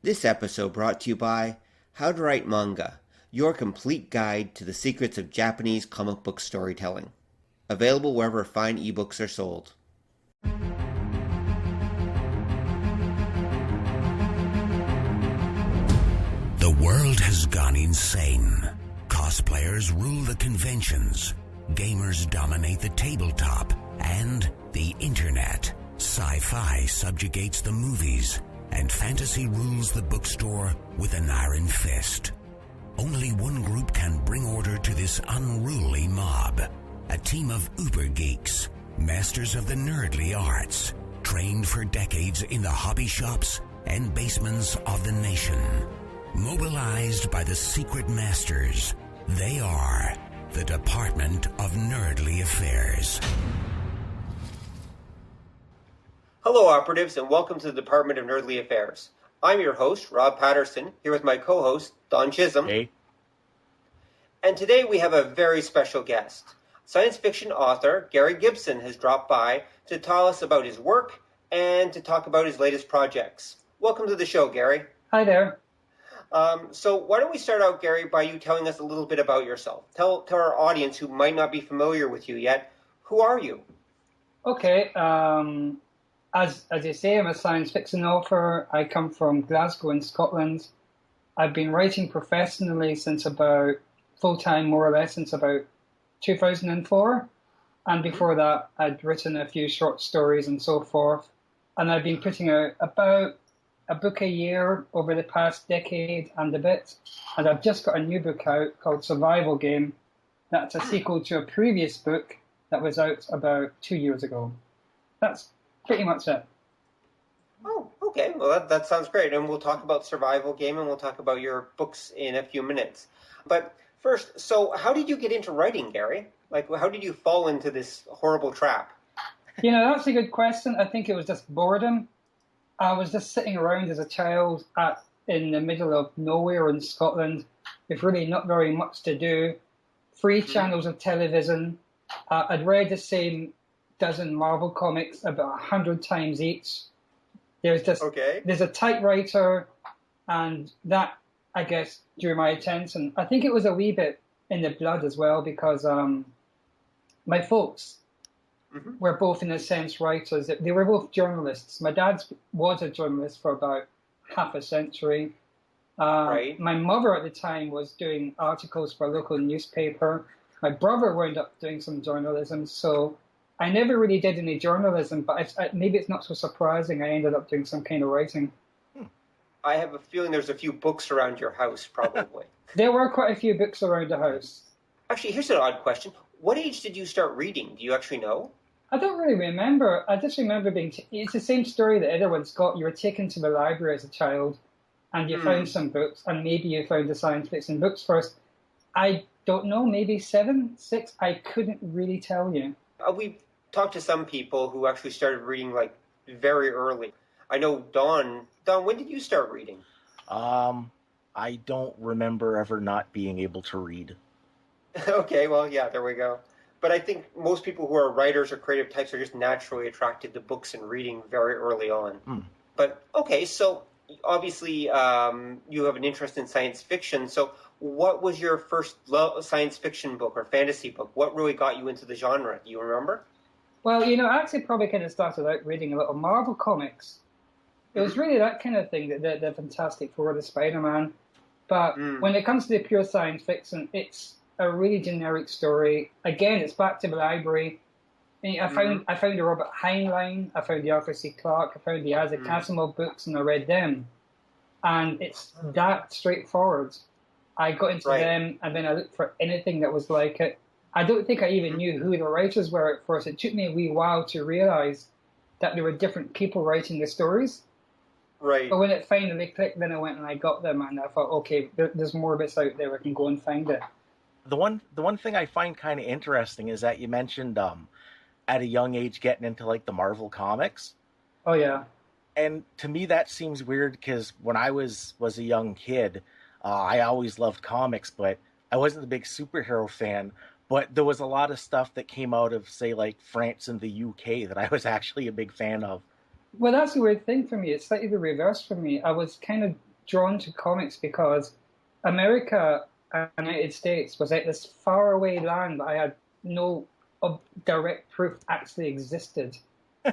This episode brought to you by How to Write Manga, your complete guide to the secrets of Japanese comic book storytelling. Available wherever fine ebooks are sold. The world has gone insane. Cosplayers rule the conventions. Gamers dominate the tabletop and the internet. Sci-fi subjugates the movies, and fantasy rules the bookstore with an iron fist. Only one group can bring order to this unruly mob. A team of uber geeks, masters of the nerdly arts, trained for decades in the hobby shops and basements of the nation. Mobilized by the secret masters, they are the Department of Nerdly Affairs. Hello, operatives, and welcome to the Department of Nerdly Affairs. I'm your host, Rob Patterson, here with my co-host, Don Chisholm. Hey. And today we have a very special guest. Science fiction author Gary Gibson has dropped by to tell us about his work and to talk about his latest projects. Welcome to the show, Gary. Hi there. So why don't we start out, Gary, by you telling us a little bit about yourself. Tell our audience who might not be familiar with you yet, who are you? Okay. As you say, I'm a science fiction author. I come from Glasgow in Scotland. I've been writing professionally since about full-time, more or less, since about 2004. And before that, I'd written a few short stories and so forth. And I've been putting out about a book a year over the past decade and a bit. And I've just got a new book out called Survival Game. That's a sequel to a previous book that was out about 2 years ago. That's pretty much it. Oh, okay. Well, that sounds great. And we'll talk about Survival Game and we'll talk about your books in a few minutes. But first, so how did you get into writing, Gary? Like, how did you fall into this horrible trap? You know, that's a good question. I think it was just boredom. I was just sitting around as a child in the middle of nowhere in Scotland with really not very much to do. Free channels of television. I'd read the same dozen Marvel comics about 100 times each. There's a typewriter, and that, I guess, drew my attention. I think it was a wee bit in the blood as well because my folks were both, in a sense, writers. They were both journalists. My dad was a journalist for about half a century. Right. My mother at the time was doing articles for a local newspaper. My brother wound up doing some journalism, so I never really did any journalism, but maybe it's not so surprising. I ended up doing some kind of writing. I have a feeling there's a few books around your house, probably. There were quite a few books around the house. Actually, here's an odd question. What age did you start reading? Do you actually know? I don't really remember. I just remember it's the same story that everyone's got. You were taken to the library as a child, and you found some books, and maybe you found the science fiction books first. I don't know, maybe 7, 6, I couldn't really tell you. We've talked to some people who actually started reading, like, very early. I know Don, when did you start reading? I don't remember ever not being able to read. Okay, well, yeah, there we go. But I think most people who are writers or creative types are just naturally attracted to books and reading very early on. But, okay, so obviously you have an interest in science fiction. So what was your first science fiction book or fantasy book? What really got you into the genre? Do you remember? Well, you know, I actually probably kind of started out reading a little Marvel comics. It was really that kind of thing, the Fantastic Four, the Spider-Man. But when it comes to the pure science fiction, it's a really generic story. Again, it's back to the library. I found the Robert Heinlein, I found the Arthur C. Clarke, I found the Isaac Asimov books, and I read them. And it's that straightforward. I got into them, and then I looked for anything that was like it. I don't think I even knew who the writers were at first. It took me a wee while to realize that there were different people writing the stories. Right. But when it finally clicked, then I went and I got them, and I thought, okay, there's more bits out there. I can go and find it. The one thing I find kind of interesting is that you mentioned at a young age getting into like the Marvel comics. Oh yeah. And to me that seems weird because when I was a young kid, I always loved comics, but I wasn't a big superhero fan. But there was a lot of stuff that came out of, say, like France and the UK that I was actually a big fan of. Well, that's the weird thing for me. It's slightly the reverse for me. I was kind of drawn to comics because America and the United States was like this faraway land that I had no direct proof actually existed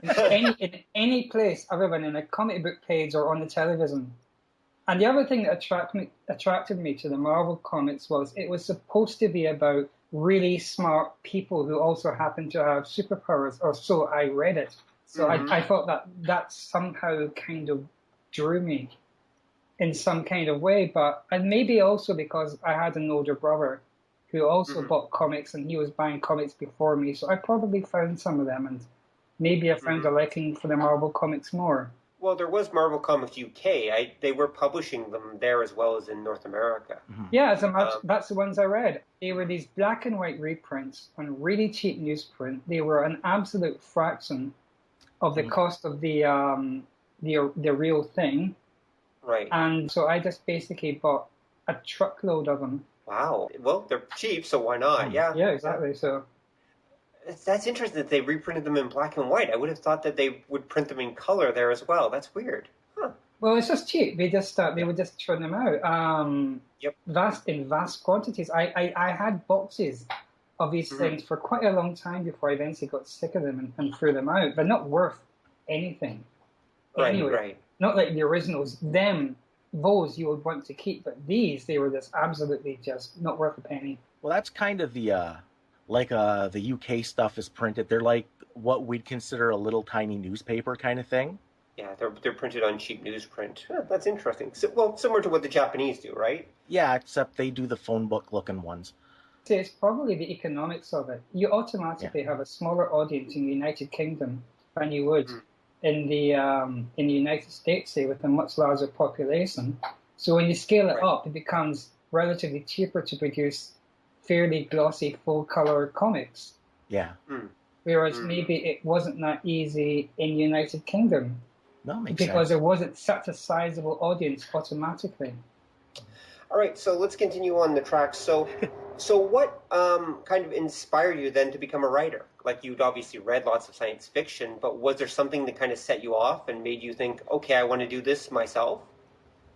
in any place other than in a comic book page or on the television. And the other thing that attracted me to the Marvel comics was it was supposed to be about really smart people who also happened to have superpowers, or so I read it. So I thought that somehow kind of drew me in some kind of way, and maybe also because I had an older brother who also bought comics, and he was buying comics before me, so I probably found some of them, and maybe I found a liking for the Marvel comics more. Well, there was Marvel Comics UK. They were publishing them there as well as in North America. Yeah, that's the ones I read. They were these black and white reprints on really cheap newsprint. They were an absolute fraction of the cost of the real thing. Right. And so I just basically bought a truckload of them. Wow. Well, they're cheap, so why not? Yeah. Yeah, exactly. So that's interesting that they reprinted them in black and white. I would have thought that they would print them in color there as well. That's weird. Huh. Well, it's just cheap. They would just churn them out. Yep. In vast quantities. I had boxes of these things for quite a long time before I eventually got sick of them and threw them out. They're not worth anything. Right. Anyway, Right. Not like the originals. Those you would want to keep, but these, they were just absolutely just not worth a penny. Well, that's kind of the UK stuff is printed. They're like what we'd consider a little tiny newspaper kind of thing. Yeah, they're printed on cheap newsprint. Huh, that's interesting. So, well, similar to what the Japanese do, right? Yeah, except they do the phone book looking ones. So it's probably the economics of it. You automatically have a smaller audience in the United Kingdom than you would in the United States, say, with a much larger population. So when you scale it up, it becomes relatively cheaper to produce fairly glossy, full-color comics. Yeah. Whereas maybe it wasn't that easy in the United Kingdom. No, makes because sense. there wasn't such a sizable audience automatically. All right, so let's continue on the track. So what kind of inspired you then to become a writer? Like, you'd obviously read lots of science fiction, but was there something that kind of set you off and made you think, okay, I want to do this myself?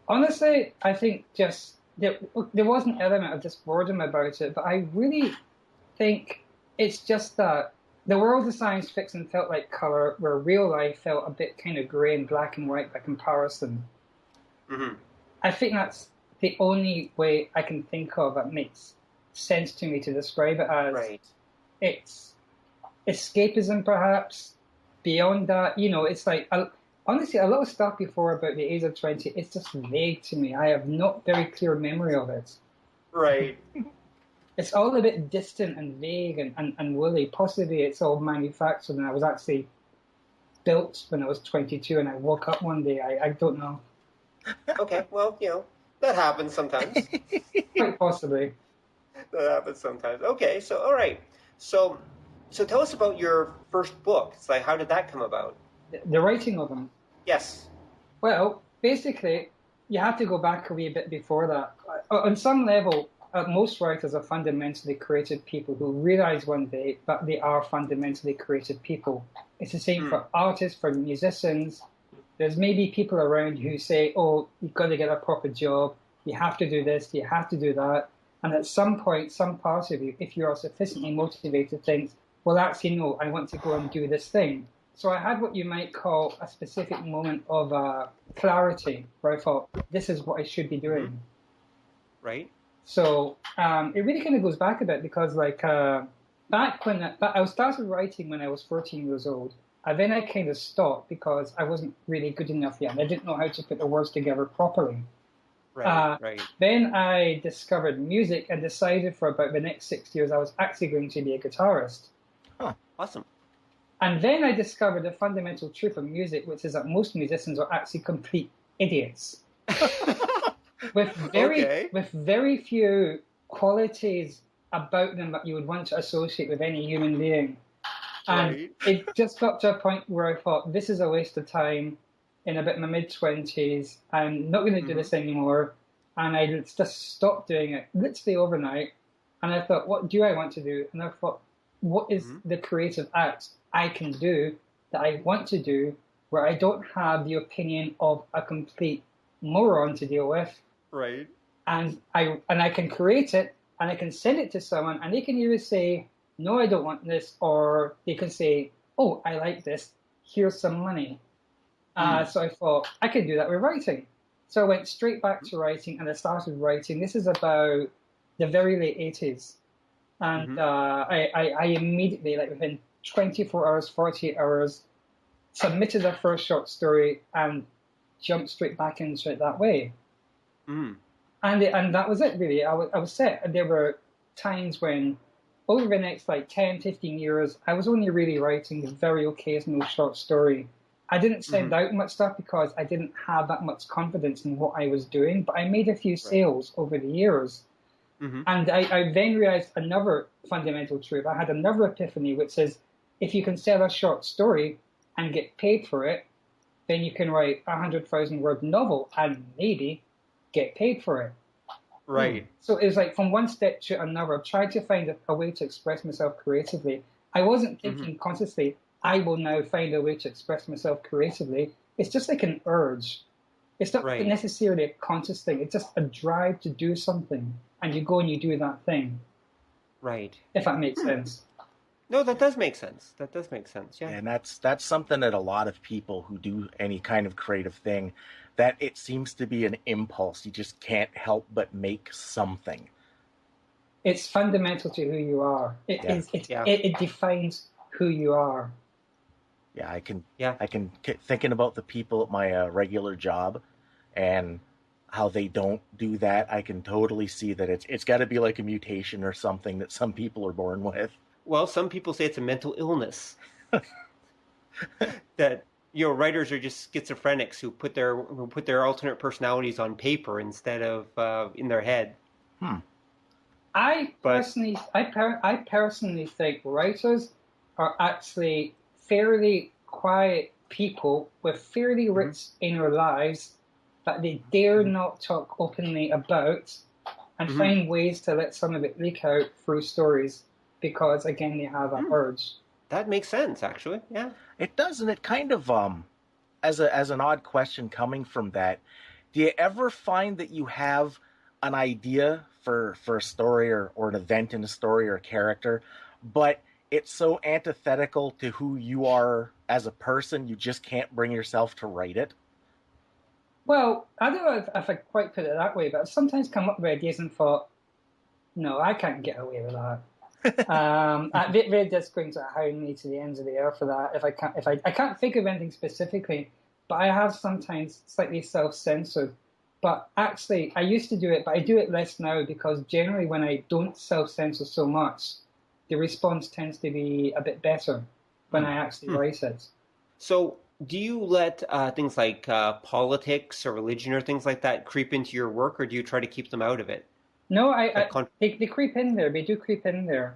Honestly, I think just there was an element of just boredom about it, but I really think it's just that the world of science fiction felt like color, where real life felt a bit kind of grey and black and white by comparison. I think that's the only way I can think of that makes sense to me to describe it as. It's escapism, perhaps. Beyond that, it's like, honestly, a lot of stuff before about the age of 20, it's just vague to me. I have not very clear memory of it. Right. It's all a bit distant and vague and woolly. Possibly it's all manufactured and I was actually built when I was 22 and I woke up one day. I don't know. Okay, well, that happens sometimes. Quite possibly. That happens sometimes. Okay, so all right. So tell us about your first book. It's like, how did that come about? The writing of them? Yes. Well, basically, you have to go back a wee bit before that. On some level, most writers are fundamentally creative people who realize one day that they are fundamentally creative people. It's the same for artists, for musicians. There's maybe people around who say, oh, you've got to get a proper job, you have to do this, you have to do that. And at some point, some part of you, if you are sufficiently motivated, thinks, well, actually, no, I want to go and do this thing. So I had what you might call a specific moment of clarity, where I thought, this is what I should be doing. Right. So it really kind of goes back a bit because, like, back when I started writing when I was 14 years old, and then I kind of stopped because I wasn't really good enough yet. And I didn't know how to put the words together properly. Right. Then I discovered music and decided for about the next 6 years I was actually going to be a guitarist. Oh, awesome. And then I discovered the fundamental truth of music, which is that most musicians are actually complete idiots. with very few qualities about them that you would want to associate with any human being. And it just got to a point where I thought, this is a waste of time. In about my mid-20s, I'm not going to do this anymore. And I just stopped doing it literally overnight. And I thought, what do I want to do? And I thought, what is the creative act I can do that I want to do where I don't have the opinion of a complete moron to deal with. Right. And I can create it, and I can send it to someone, and they can either say, no, I don't want this, or they can say, oh, I like this, here's some money. So I thought, I could do that with writing. So I went straight back to writing, and I started writing. This is about the very late 80s. And I immediately, like within 24 hours, 48 hours, submitted a first short story and jumped straight back into it that way. And that was it, really. I was set. And there were times when, over the next like 10, 15 years, I was only really writing a very occasional short story. I didn't send out much stuff because I didn't have that much confidence in what I was doing, but I made a few sales over the years. And I then realized another fundamental truth. I had another epiphany, which is if you can sell a short story and get paid for it, then you can write a 100,000-word novel and maybe get paid for it. Right. So it was like from one step to another, trying to find a way to express myself creatively. I wasn't thinking consciously, I will now find a way to express myself creatively. It's just like an urge. It's not necessarily a conscious thing. It's just a drive to do something. And you go and you do that thing. Right. If that makes sense. No, that does make sense. That does make sense, yeah. And that's something that a lot of people who do any kind of creative thing, that it seems to be an impulse. You just can't help but make something. It's fundamental to who you are. It defines who you are. Yeah, I can thinking about the people at my regular job and how they don't do that. I can totally see that it's got to be like a mutation or something that some people are born with. Well, some people say it's a mental illness. That writers are just schizophrenics who put their alternate personalities on paper instead of in their head. I personally think writers are actually fairly quiet people with fairly rich inner lives that they dare not talk openly about and find ways to let some of it leak out through stories because, again, they have an urge. That makes sense, actually, yeah. It does, and it kind of, as an odd question coming from that, do you ever find that you have an idea for a story or an event in a story or a character, but it's so antithetical to who you are as a person, you just can't bring yourself to write it? Well, I don't know if I quite put it that way, but I've sometimes come up with ideas and thought, no, I can't get away with that. They're just going to hound me to the ends of the earth for that. I can't think of anything specifically, but I have sometimes slightly self-censored. But actually, I used to do it, but I do it less now because generally when I don't self-censor so much, the response tends to be a bit better when I actually write it. So do you let things like politics or religion or things like that creep into your work, or do you try to keep them out of it? No, they creep in there. They do creep in there.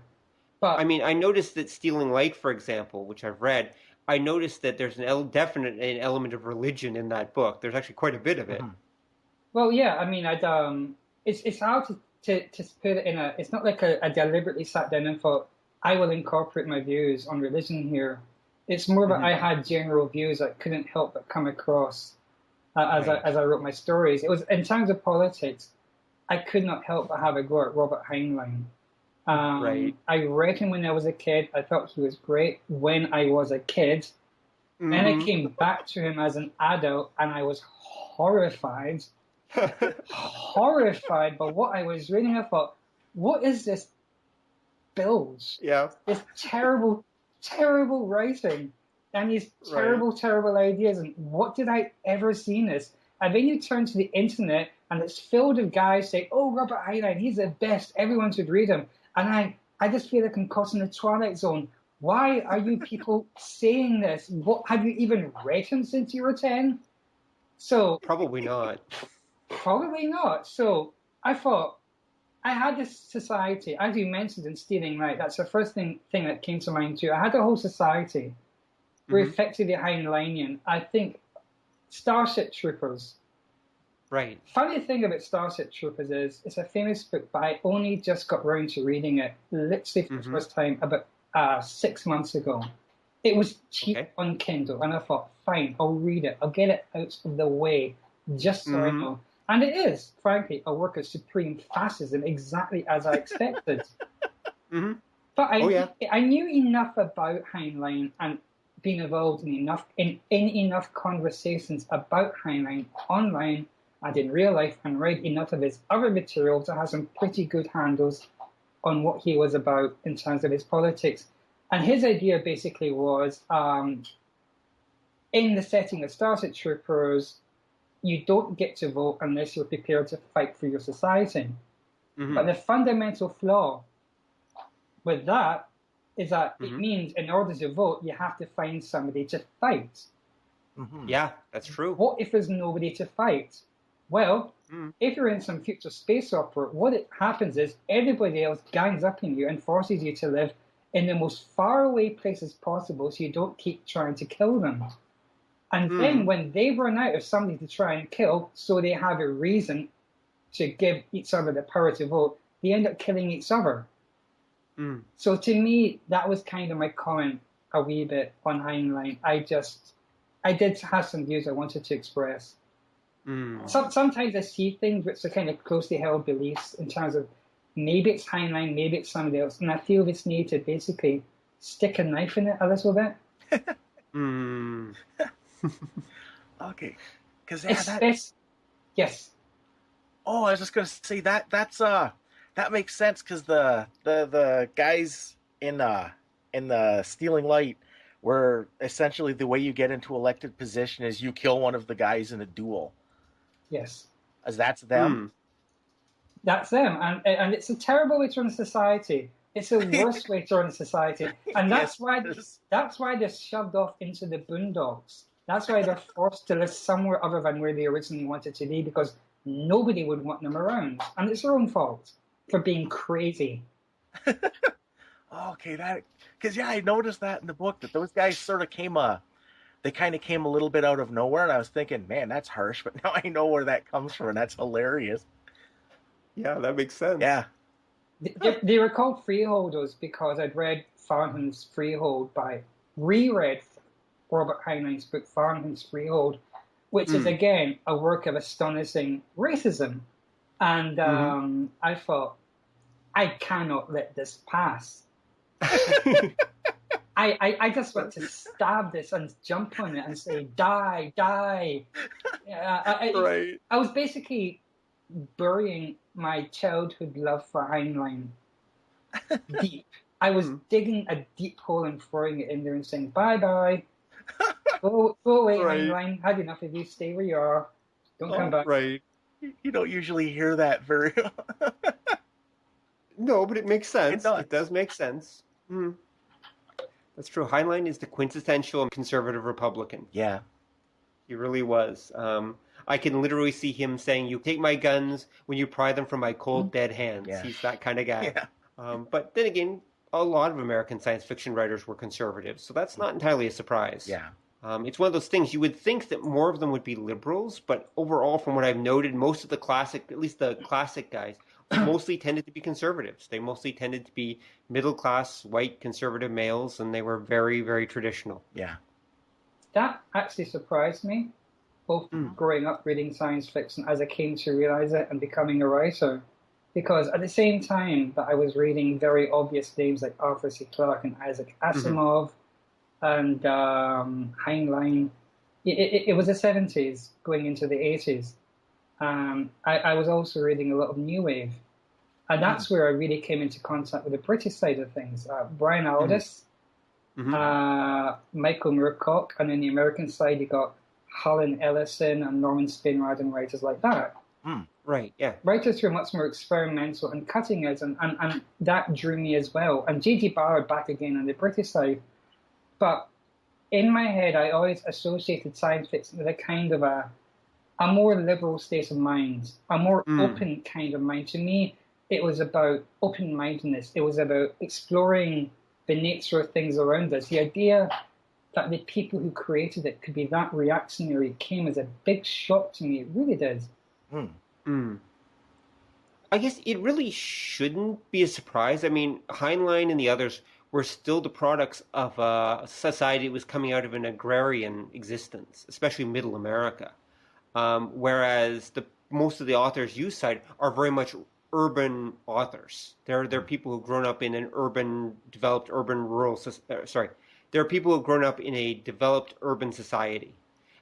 But I mean, I noticed that Stealing Light, for example, which I've read, I noticed that there's an element of religion in that book. There's actually quite a bit of it. Well, yeah. I mean, it's hard to put it in a. It's not like I deliberately sat down and thought I will incorporate my views on religion here. It's more that I had general views that couldn't help but come across as I wrote my stories. It was in terms of politics. I could not help but have a go at Robert Heinlein. I read him when I was a kid. I thought he was great when I was a kid. Then I came back to him as an adult, and I was horrified by what I was reading. I thought, what is this bilge? Yeah. This terrible, terrible writing and these terrible, terrible ideas. And what did I ever see in this? And then you turn to the internet, and it's filled with guys saying, oh, Robert Heinlein, he's the best. Everyone should read him. And I just feel like I'm caught in the Twilight Zone. Why are you people saying this? What, have you even read him since you were 10? So probably not. Probably not. So I thought, I had this society, as you mentioned in Stealing Light, that's the first thing that came to mind too. I had a whole society where effectively Heinleinian. I think Starship Troopers. Right. Funny thing about Starship Troopers is it's a famous book, but I only just got round to reading it literally for the first time about 6 months ago. It was cheap on Kindle, and I thought, fine, I'll read it. I'll get it out of the way. just so I know. And it is, frankly, a work of supreme fascism, exactly as I expected. But I knew enough about Heinlein and been involved in enough conversations about Heinlein online and in real life, and read enough of his other material to have some pretty good handles on what he was about in terms of his politics. And his idea basically was, in the setting of Starship Troopers, you don't get to vote unless you're prepared to fight for your society. But the fundamental flaw with that is that it means in order to vote, you have to find somebody to fight. Yeah, that's true. What if there's nobody to fight? Well, if you're in some future space opera, what it happens is everybody else gangs up on you and forces you to live in the most faraway places possible so you don't keep trying to kill them. And then when they run out of somebody to try and kill, so they have a reason to give each other the power to vote, they end up killing each other. So to me, that was kind of my comment a wee bit on Heinlein. I did have some views I wanted to express. Sometimes I see things which are kind of closely held beliefs in terms of maybe it's Heinlein, maybe it's somebody else, and I feel this need to basically stick a knife in it a little bit. Okay, because yes. Oh, I was just gonna say that makes sense because the guys in the Stealing Light were essentially the way you get into elected position is you kill one of the guys in a duel. Yes, as that's them. That's them, and it's a terrible way to run a society. It's a worse way to run a society, and that's why they're shoved off into the boondocks. That's why they're forced to live somewhere other than where they originally wanted to be, because nobody would want them around, and it's their own fault for being crazy. Okay, because I noticed that in the book that those guys sort of came a little bit out of nowhere, and I was thinking, man, that's harsh, but now I know where that comes from, and that's hilarious. Yeah, that makes sense. Yeah. They were called freeholders because I'd read Fahrenheit's Freehold reread Robert Heinlein's book Fahrenheit's Freehold, which is again a work of astonishing racism. And I thought, I cannot let this pass. I just want to stab this and jump on it and say, die, die. I was basically burying my childhood love for Heinlein deep. I was digging a deep hole and throwing it in there and saying, bye-bye. Go away, Heinlein. Had enough of you. Stay where you are. Don't come back. Right. You don't usually hear that very No, but it makes sense. It does make sense. That's true. Heinlein is the quintessential conservative Republican. Yeah. He really was. I can literally see him saying, you take my guns when you pry them from my cold, dead hands. Yeah. He's that kind of guy. Yeah. But then again, a lot of American science fiction writers were conservatives, so that's not entirely a surprise. Yeah. It's one of those things, you would think that more of them would be liberals, but overall, from what I've noted, most of the classic, at least the classic guys, mostly tended to be conservatives. They mostly tended to be middle-class, white, conservative males, and they were very, very traditional. Yeah. That actually surprised me, both growing up reading science fiction as I came to realize it and becoming a writer. Because at the same time that I was reading very obvious names like Arthur C. Clarke and Isaac Asimov and Heinlein, it was the 70s going into the 80s. I was also reading a lot of New Wave. And that's where I really came into contact with the British side of things. Brian Aldiss, Michael Moorcock, and on the American side you got Harlan Ellison and Norman Spinrad and writers like that. Right, yeah. Writers who are much more experimental and cutting edge, and that drew me as well. And J.G. Ballard back again on the British side. But in my head, I always associated science fiction with a kind of a more liberal state of mind, a more open kind of mind. To me, it was about open-mindedness. It was about exploring the nature of things around us. The idea that the people who created it could be that reactionary came as a big shock to me. It really did. I guess it really shouldn't be a surprise. I mean, Heinlein and the others were still the products of a society that was coming out of an agrarian existence, especially Middle America. Whereas most of the authors you cite are very much urban authors. They're people who've grown up in an developed urban rural. There are people who've grown up in a developed urban society,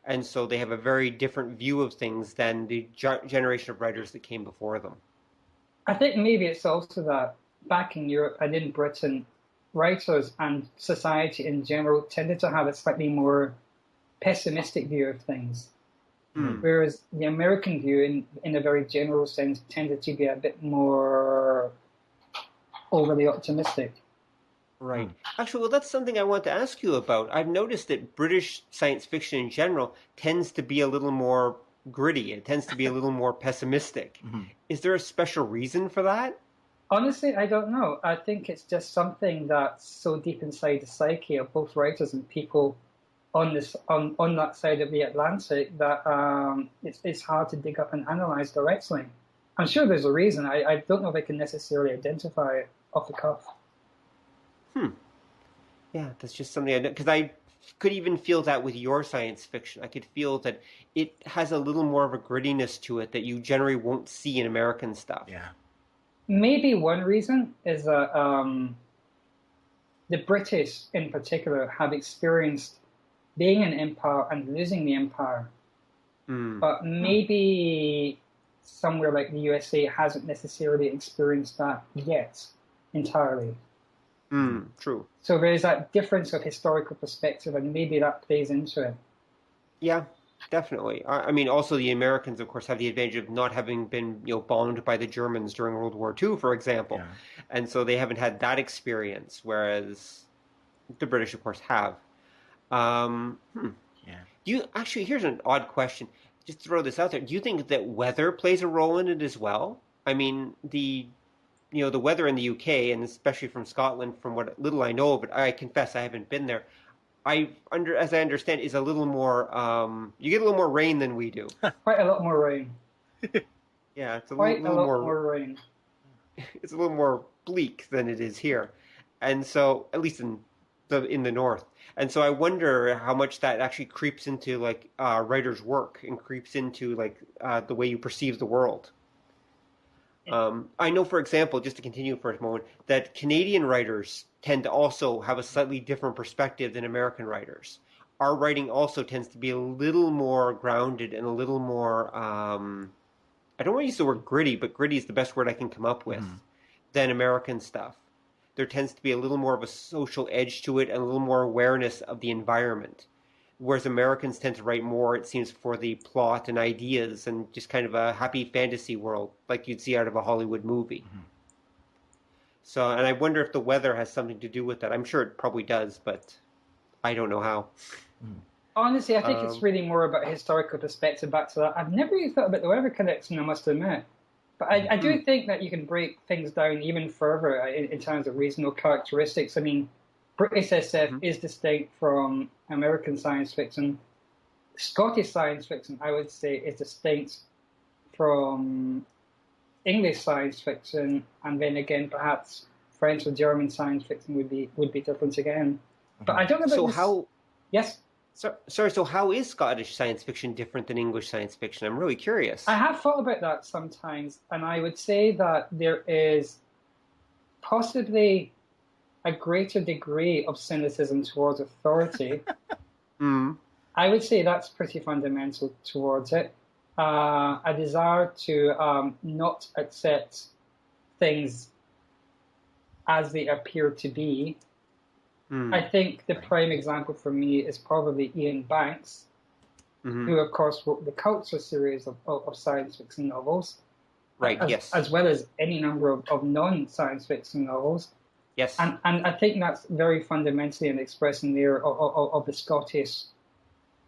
and so they have a very different view of things than the generation of writers that came before them. I think maybe it's also that back in Europe and in Britain, writers and society in general tended to have a slightly more pessimistic view of things. Whereas the American view, in a very general sense, tended to be a bit more overly optimistic. Right. Actually, well, that's something I want to ask you about. I've noticed that British science fiction in general tends to be a little more gritty. It tends to be a little more pessimistic. Is there a special reason for that? Honestly, I don't know. I think it's just something that's so deep inside the psyche of both writers and people on that side of the Atlantic that it's hard to dig up and analyze directly. I'm sure there's a reason. I don't know if I can necessarily identify it off the cuff. Yeah, that's just something I know, because I could even feel that with your science fiction. I could feel that it has a little more of a grittiness to it that you generally won't see in American stuff. Yeah. Maybe one reason is that the British, in particular, have experienced being an empire and losing the empire. But maybe somewhere like the USA hasn't necessarily experienced that yet entirely. True. So there's that difference of historical perspective, and maybe that plays into it. Yeah, definitely. I mean, also the Americans, of course, have the advantage of not having been, bombed by the Germans during World War II, for example, and so they haven't had that experience, whereas the British, of course, have. Here's an odd question. Just throw this out there. Do you think that weather plays a role in it as well? I mean, the weather in the UK, and especially from Scotland, from what little I know of it, I confess I haven't been there. As I understand, is a little more. You get a little more rain than we do. Quite a lot more rain. Yeah, it's Quite a lot more rain. It's a little more bleak than it is here, and so at least in the north. And so I wonder how much that actually creeps into writer's work and creeps into the way you perceive the world. I know, for example, just to continue for a moment, that Canadian writers tend to also have a slightly different perspective than American writers. Our writing also tends to be a little more grounded and a little more, I don't want to use the word gritty, but gritty is the best word I can come up with, than American stuff. There tends to be a little more of a social edge to it and a little more awareness of the environment. Whereas Americans tend to write more, it seems, for the plot and ideas and just kind of a happy fantasy world like you'd see out of a Hollywood movie. So, and I wonder if the weather has something to do with that. I'm sure it probably does, but I don't know how. Honestly, I think it's really more about historical perspective back to that. I've never really thought about the weather connection, I must admit. But I do think that you can break things down even further in terms of regional characteristics. I mean, British SF is distinct from American science fiction. Scottish science fiction, I would say, is distinct from English science fiction, and then again, perhaps French or German science fiction would be different again. But I don't know about how? Yes. Sorry. So how is Scottish science fiction different than English science fiction? I'm really curious. I have thought about that sometimes, and I would say that there is possibly a greater degree of cynicism towards authority. I would say that's pretty fundamental towards it. A desire to not accept things as they appear to be. I think the prime example for me is probably Ian Banks, who, of course, wrote the Culture series of science fiction novels. Right, yes. As well as any number of non-science fiction novels. Yes. And I think that's very fundamentally an expression there of the Scottish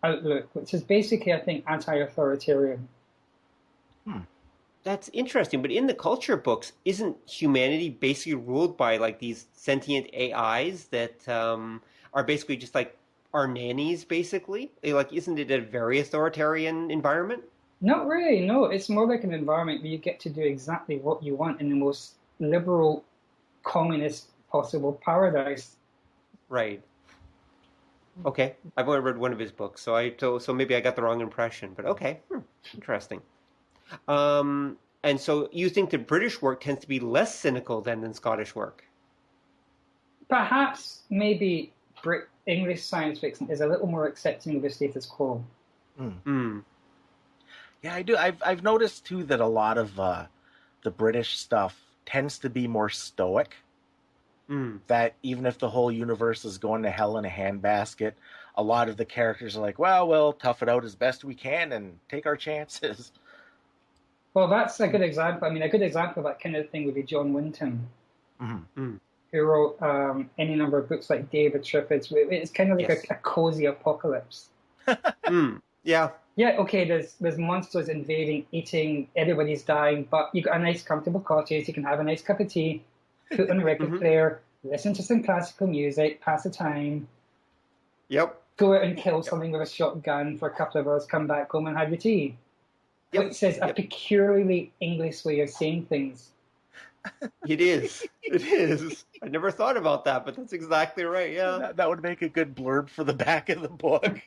outlook, which is basically, I think, anti-authoritarian. That's interesting, but in the Culture books, isn't humanity basically ruled by these sentient AIs that are basically just like our nannies, basically? Isn't it a very authoritarian environment? Not really, no. It's more like an environment where you get to do exactly what you want in the most liberal, communist possible paradise. Right. Okay, I've only read one of his books, so maybe I got the wrong impression. But okay, interesting. And so you think the British work tends to be less cynical than Scottish work? Perhaps maybe English science fiction is a little more accepting of the status quo. Yeah, I do. I've noticed too that a lot of the British stuff tends to be more stoic. That even if the whole universe is going to hell in a handbasket, a lot of the characters are like, well, we'll tough it out as best we can and take our chances. Well, that's a good example. I mean, a good example of that kind of thing would be John Wyndham, who wrote any number of books like David Triffids. It's kind of like a cozy apocalypse. Yeah. Yeah, okay, there's monsters invading, eating, everybody's dying, but you got a nice comfortable cottage, you can have a nice cup of tea, put on a record player, listen to some classical music, pass the time. Yep. Go out and kill something with a shotgun for a couple of hours, come back home and have your tea. Yep. Which is a peculiarly English way of saying things. It is. It is. I never thought about that, but that's exactly right, yeah. That would make a good blurb for the back of the book.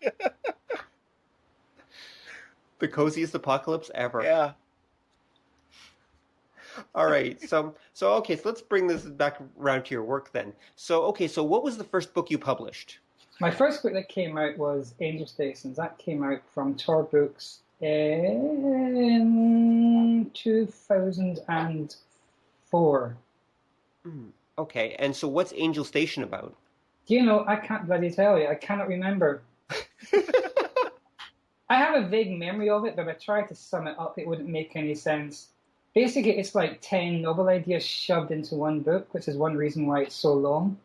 The coziest apocalypse ever. Yeah. All right. So let's bring this back around to your work then. So what was the first book you published? My first book that came out was Angel Stations. That came out from Tor Books in 2004. Okay. And so what's Angel Station about? Do you know, I can't bloody tell you. I cannot remember. I have a vague memory of it, but if I tried to sum it up, it wouldn't make any sense. Basically, it's like 10 novel ideas shoved into one book, which is one reason why it's so long.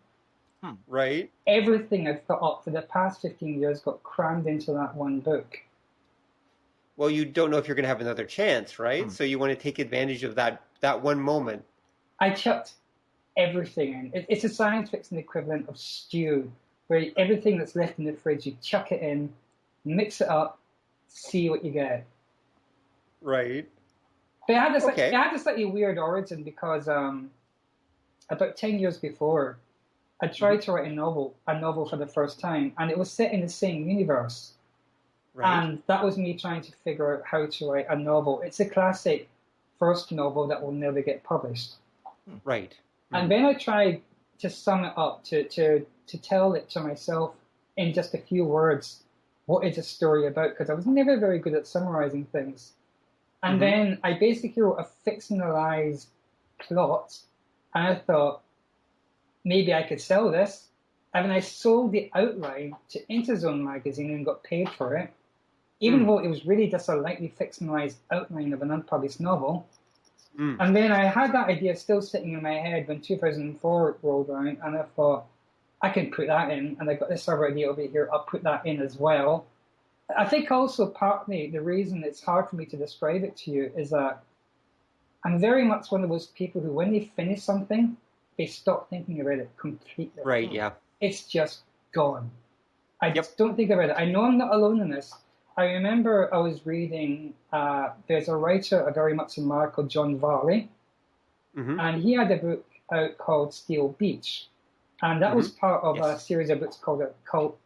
Right. Everything I've thought up for the past 15 years got crammed into that one book. Well, you don't know if you're going to have another chance, right? So you want to take advantage of that one moment. I chucked everything in. It's a science fiction equivalent of stew, where everything that's left in the fridge, you chuck it in, mix it up, see what you get. Right. But it had a slightly weird origin because about 10 years before, I tried to write a novel for the first time, and it was set in the same universe. Right. And that was me trying to figure out how to write a novel. It's a classic first novel that will never get published. Right. And then I tried to sum it up, to tell it to myself in just a few words. What is a story about? Because I was never very good at summarizing things. And then I basically wrote a fictionalized plot, and I thought, maybe I could sell this. And then I sold the outline to Interzone magazine and got paid for it, even though it was really just a lightly fictionalized outline of an unpublished novel. And then I had that idea still sitting in my head when 2004 rolled around, and I thought, I can put that in, and I got this other idea over here, I'll put that in as well. I think also partly the reason it's hard for me to describe it to you is that I'm very much one of those people who, when they finish something, they stop thinking about it completely. Right, yeah. It's just gone. I just don't think about it. I know I'm not alone in this. I remember I was reading, there's a writer, a very much admired, called John Varley, and he had a book out called Steel Beach. And that was part of a series of books called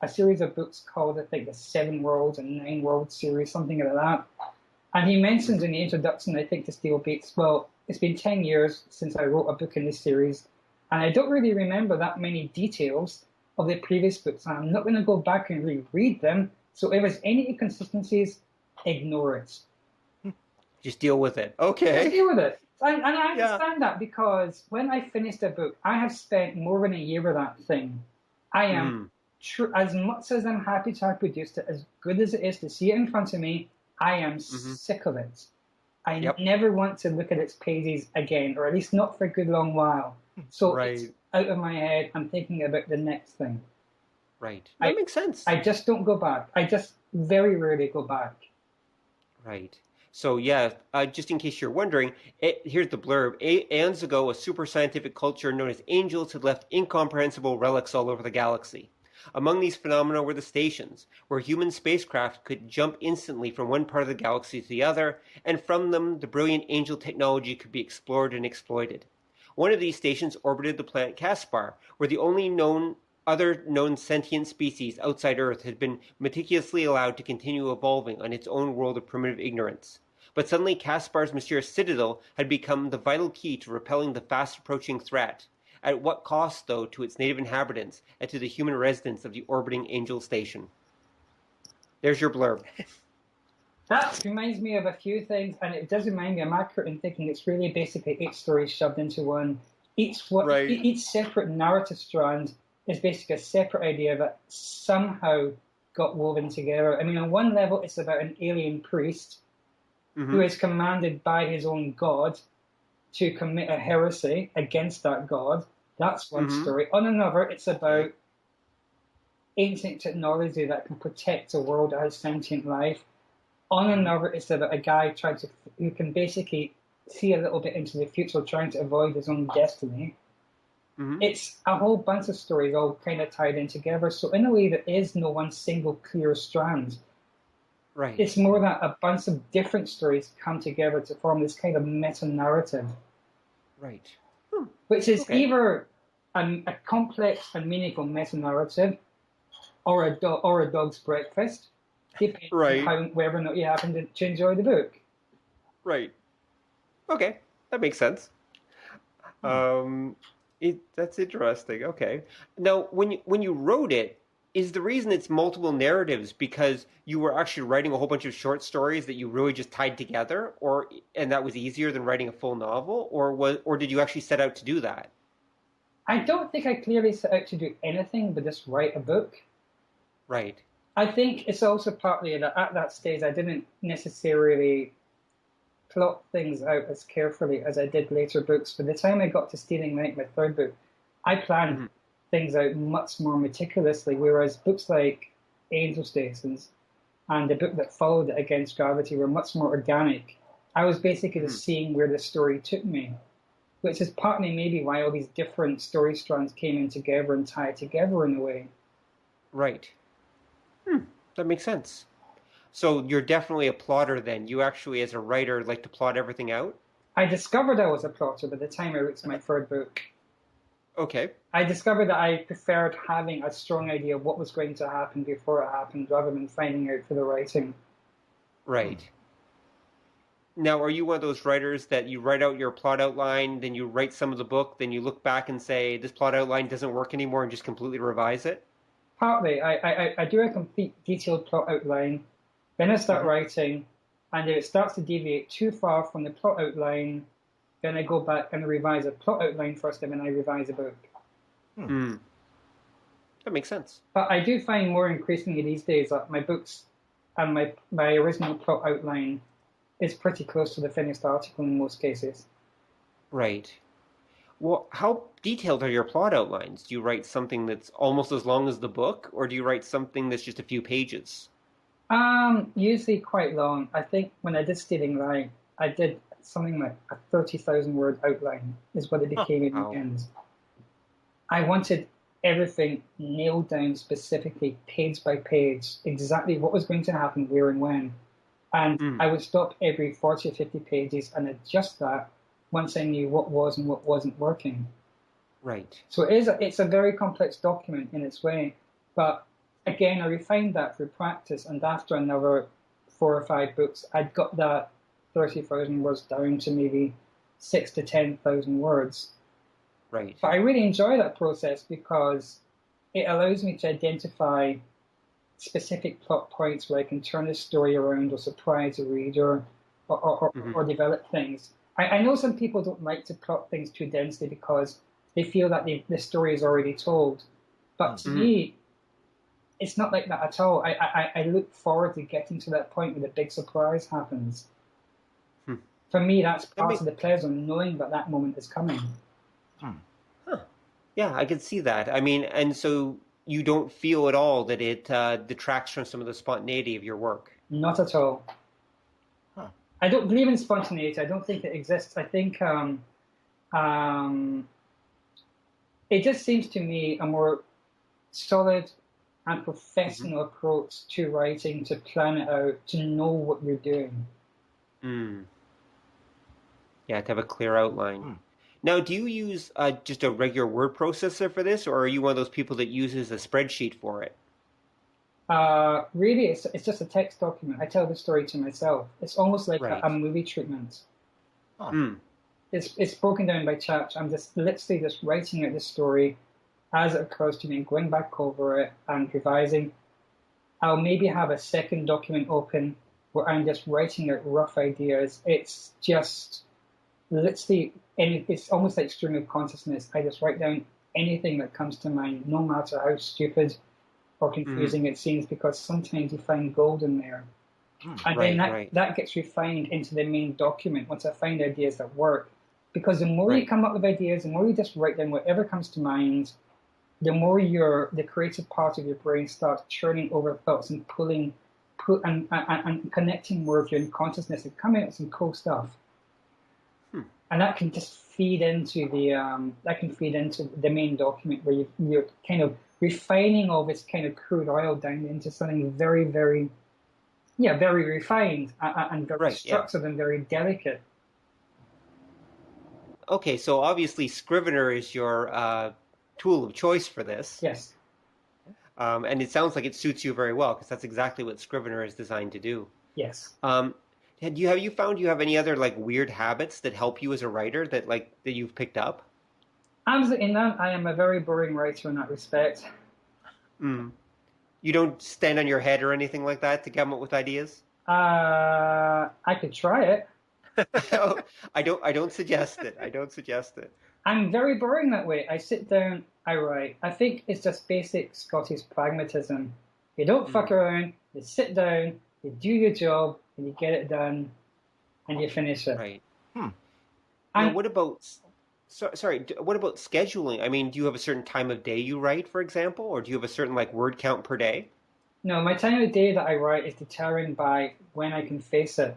I think the 7 Worlds and 9 Worlds series, something like that. And he mentions in the introduction, I think, to Steel Beach, well, it's been 10 years since I wrote a book in this series, and I don't really remember that many details of the previous books. And I'm not going to go back and reread them. So if there's any inconsistencies, ignore it. Just deal with it. Okay. Just deal with it. And I understand that because when I finished a book, I have spent more than a year with that thing. I am, as much as I'm happy to have produced it, as good as it is to see it in front of me, I am sick of it. I never want to look at its pages again, or at least not for a good long while. So it's out of my head. I'm thinking about the next thing. Right. That makes sense. I just don't go back. I just very rarely go back. Right. So, just in case you're wondering, here's the blurb. Aeons ago, a super scientific culture known as angels had left incomprehensible relics all over the galaxy. Among these phenomena were the stations, where human spacecraft could jump instantly from one part of the galaxy to the other, and from them the brilliant angel technology could be explored and exploited. One of these stations orbited the planet Caspar, where the only known Other known sentient species outside Earth had been meticulously allowed to continue evolving on its own world of primitive ignorance. But suddenly Caspar's mysterious citadel had become the vital key to repelling the fast-approaching threat. At what cost, though, to its native inhabitants and to the human residents of the orbiting Angel Station? There's your blurb. That reminds me of a few things, and it does remind me, I'm accurate in thinking it's really basically 8 stories shoved into one. Each separate narrative strand is basically a separate idea that somehow got woven together. I mean, on one level, it's about an alien priest who is commanded by his own god to commit a heresy against that god. That's one story. On another, it's about ancient technology that can protect a world that has sentient life. On another, it's about a guy who can basically see a little bit into the future, trying to avoid his own destiny. It's a whole bunch of stories all kind of tied in together. So in a way, there is no one single clear strand. Right. It's more that a bunch of different stories come together to form this kind of meta-narrative. Right. Which is either a complex and meaningful meta-narrative or a dog's breakfast, depending on whether or not you happen to enjoy the book. Right. Okay, that makes sense. That's interesting. Okay. Now, when you wrote it, is the reason it's multiple narratives because you were actually writing a whole bunch of short stories that you really just tied together, and that was easier than writing a full novel, or did you actually set out to do that? I don't think I clearly set out to do anything but just write a book. Right. I think it's also partly that at that stage I didn't necessarily plot things out as carefully as I did later books. By the time I got to Stealing Night, my third book, I planned things out much more meticulously, whereas books like Angel Stations and the book that followed it, Against Gravity, were much more organic. I was basically just seeing where the story took me, which is partly maybe why all these different story strands came in together and tied together in a way. Right. That makes sense. So you're definitely a plotter then. You actually, as a writer, like to plot everything out? I discovered I was a plotter by the time I wrote my third book. Okay. I discovered that I preferred having a strong idea of what was going to happen before it happened rather than finding out for the writing. Right. Now, are you one of those writers that you write out your plot outline, then you write some of the book, then you look back and say, this plot outline doesn't work anymore and just completely revise it? Partly. I do a complete detailed plot outline, then I start writing, and if it starts to deviate too far from the plot outline, then I go back and revise a plot outline first, and then I revise a book. That makes sense. But I do find more increasingly these days that my books and my original plot outline is pretty close to the finished article in most cases. Right. Well, how detailed are your plot outlines? Do you write something that's almost as long as the book, or do you write something that's just a few pages? Usually quite long. I think when I did Stealing Light, I did something like a 30,000 word outline is what it became in the end. I wanted everything nailed down specifically, page by page, exactly what was going to happen, where and when. And I would stop every 40 or 50 pages and adjust that once I knew what was and what wasn't working. Right. So it's a very complex document in its way. But again, I refined that through practice. And after another 4 or 5 books, I'd got that 30,000 words down to maybe 6,000 to 10,000 words. Right. But I really enjoy that process because it allows me to identify specific plot points where I can turn the story around or surprise a reader or develop things. I know some people don't like to plot things too densely because they feel that the story is already told. But to me, it's not like that at all. I look forward to getting to that point where the big surprise happens. For me, that's part of the pleasure, knowing that that moment is coming. Yeah, I could see that. I mean, and so you don't feel at all that it detracts from some of the spontaneity of your work? Not at all. I don't believe in spontaneity. I don't think it exists. I think it just seems to me a more solid and professional approach to writing, to plan it out, to know what you're doing. Yeah, to have a clear outline. Now, do you use just a regular word processor for this, or are you one of those people that uses a spreadsheet for it? Really, it's just a text document. I tell the story to myself. It's almost like Right. a movie treatment. Hmm. It's broken down by chapters. I'm just literally just writing out the story as it occurs to me, going back over it and revising. I'll maybe have a second document open where I'm just writing out rough ideas. It's just literally, it's almost like stream of consciousness. I just write down anything that comes to mind, no matter how stupid or confusing it seems, because sometimes you find gold in there. And then that gets refined into the main document once I find ideas that work. Because the more you come up with ideas, the more you just write down whatever comes to mind, the more the creative part of your brain starts churning over thoughts and and connecting more of your consciousness and coming up with some cool stuff. And that can just feed into the main document where you're kind of refining all this kind of crude oil down into something very, very, very refined and very structured and very delicate. Okay, so obviously Scrivener is your tool of choice for this. Yes. And it sounds like it suits you very well, because that's exactly what Scrivener is designed to do. Yes. Have you found you have any other like weird habits that help you as a writer that you've picked up? Absolutely not. I am a very boring writer in that respect. You don't stand on your head or anything like that to come up with ideas? I could try it. I don't suggest it. I don't suggest it. I'm very boring that way. I sit down, I write. I think it's just basic Scottish pragmatism. You don't fuck around, you sit down, you do your job, and you get it done, and you finish it. Right. Now, what about scheduling? I mean, do you have a certain time of day you write, for example, or do you have a certain word count per day? No, my time of day that I write is determined by when I can face it.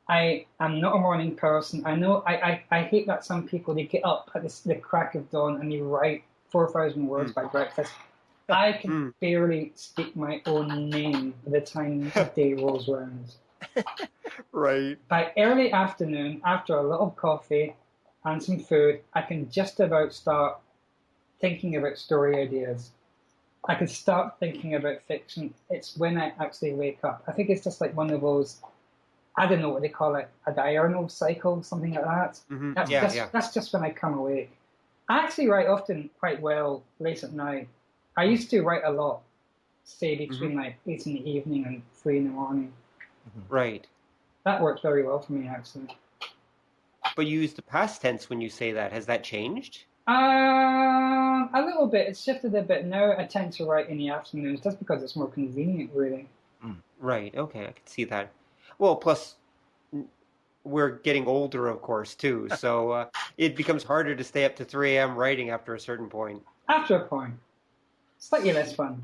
I am not a morning person. I know I hate that some people, they get up at the crack of dawn and they write 4,000 words by breakfast. I can barely speak my own name by the time the day rolls around. Right. By early afternoon, after a little coffee and some food, I can just about start thinking about story ideas. I can start thinking about fiction. It's when I actually wake up. I think it's just like one of those, I don't know what they call it, a diurnal cycle, something like that. That's just when I come awake. I actually write often quite well late at night. I used to write a lot, say between 8 in the evening and 3 in the morning. Right. That worked very well for me, actually. But you use the past tense when you say that. Has that changed? A little bit. It's shifted a bit. Now I tend to write in the afternoons just because it's more convenient, really. Right. Okay, I can see that. Well, plus we're getting older, of course, too. So it becomes harder to stay up to 3 a.m. writing after a certain point. After a point. Slightly less fun.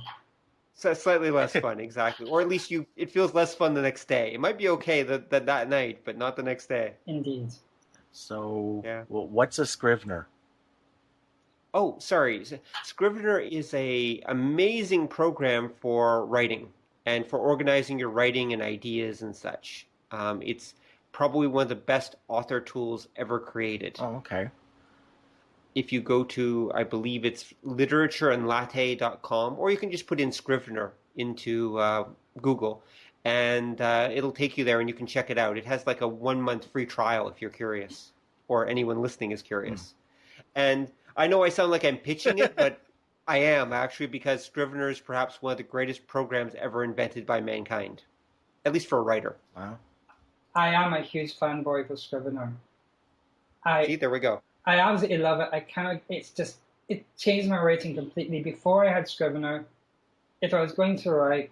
So slightly less fun, exactly. Or at least it feels less fun the next day. It might be okay that night, but not the next day. Indeed. So, what's a Scrivener? Oh, sorry. Scrivener is a amazing program for writing and for organizing your writing and ideas and such. It's probably one of the best author tools ever created. Oh, okay. If you go to, I believe it's literatureandlatte.com, or you can just put in Scrivener into Google, and it'll take you there and you can check it out. It has like a 1-month free trial if you're curious, or anyone listening is curious. And I know I sound like I'm pitching it, but I am actually, because Scrivener is perhaps one of the greatest programs ever invented by mankind, at least for a writer. Wow. I am a huge fanboy for Scrivener. See, there we go. I absolutely love it. It changed my writing completely. Before I had Scrivener, if I was going to write,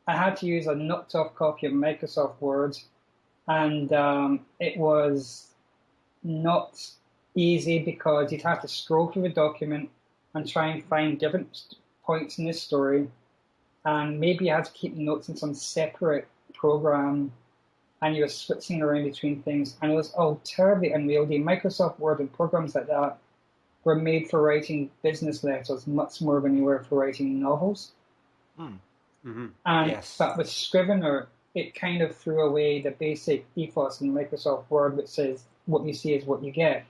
I had to use a knocked-off copy of Microsoft Word, and it was not easy because you'd have to scroll through the document and try and find different points in the story, and maybe you had to keep notes in some separate program, and you were switching around between things, and it was all terribly unwieldy. Microsoft Word and programs like that were made for writing business letters much more than they were for writing novels. But with Scrivener, it kind of threw away the basic ethos in Microsoft Word, which says what you see is what you get.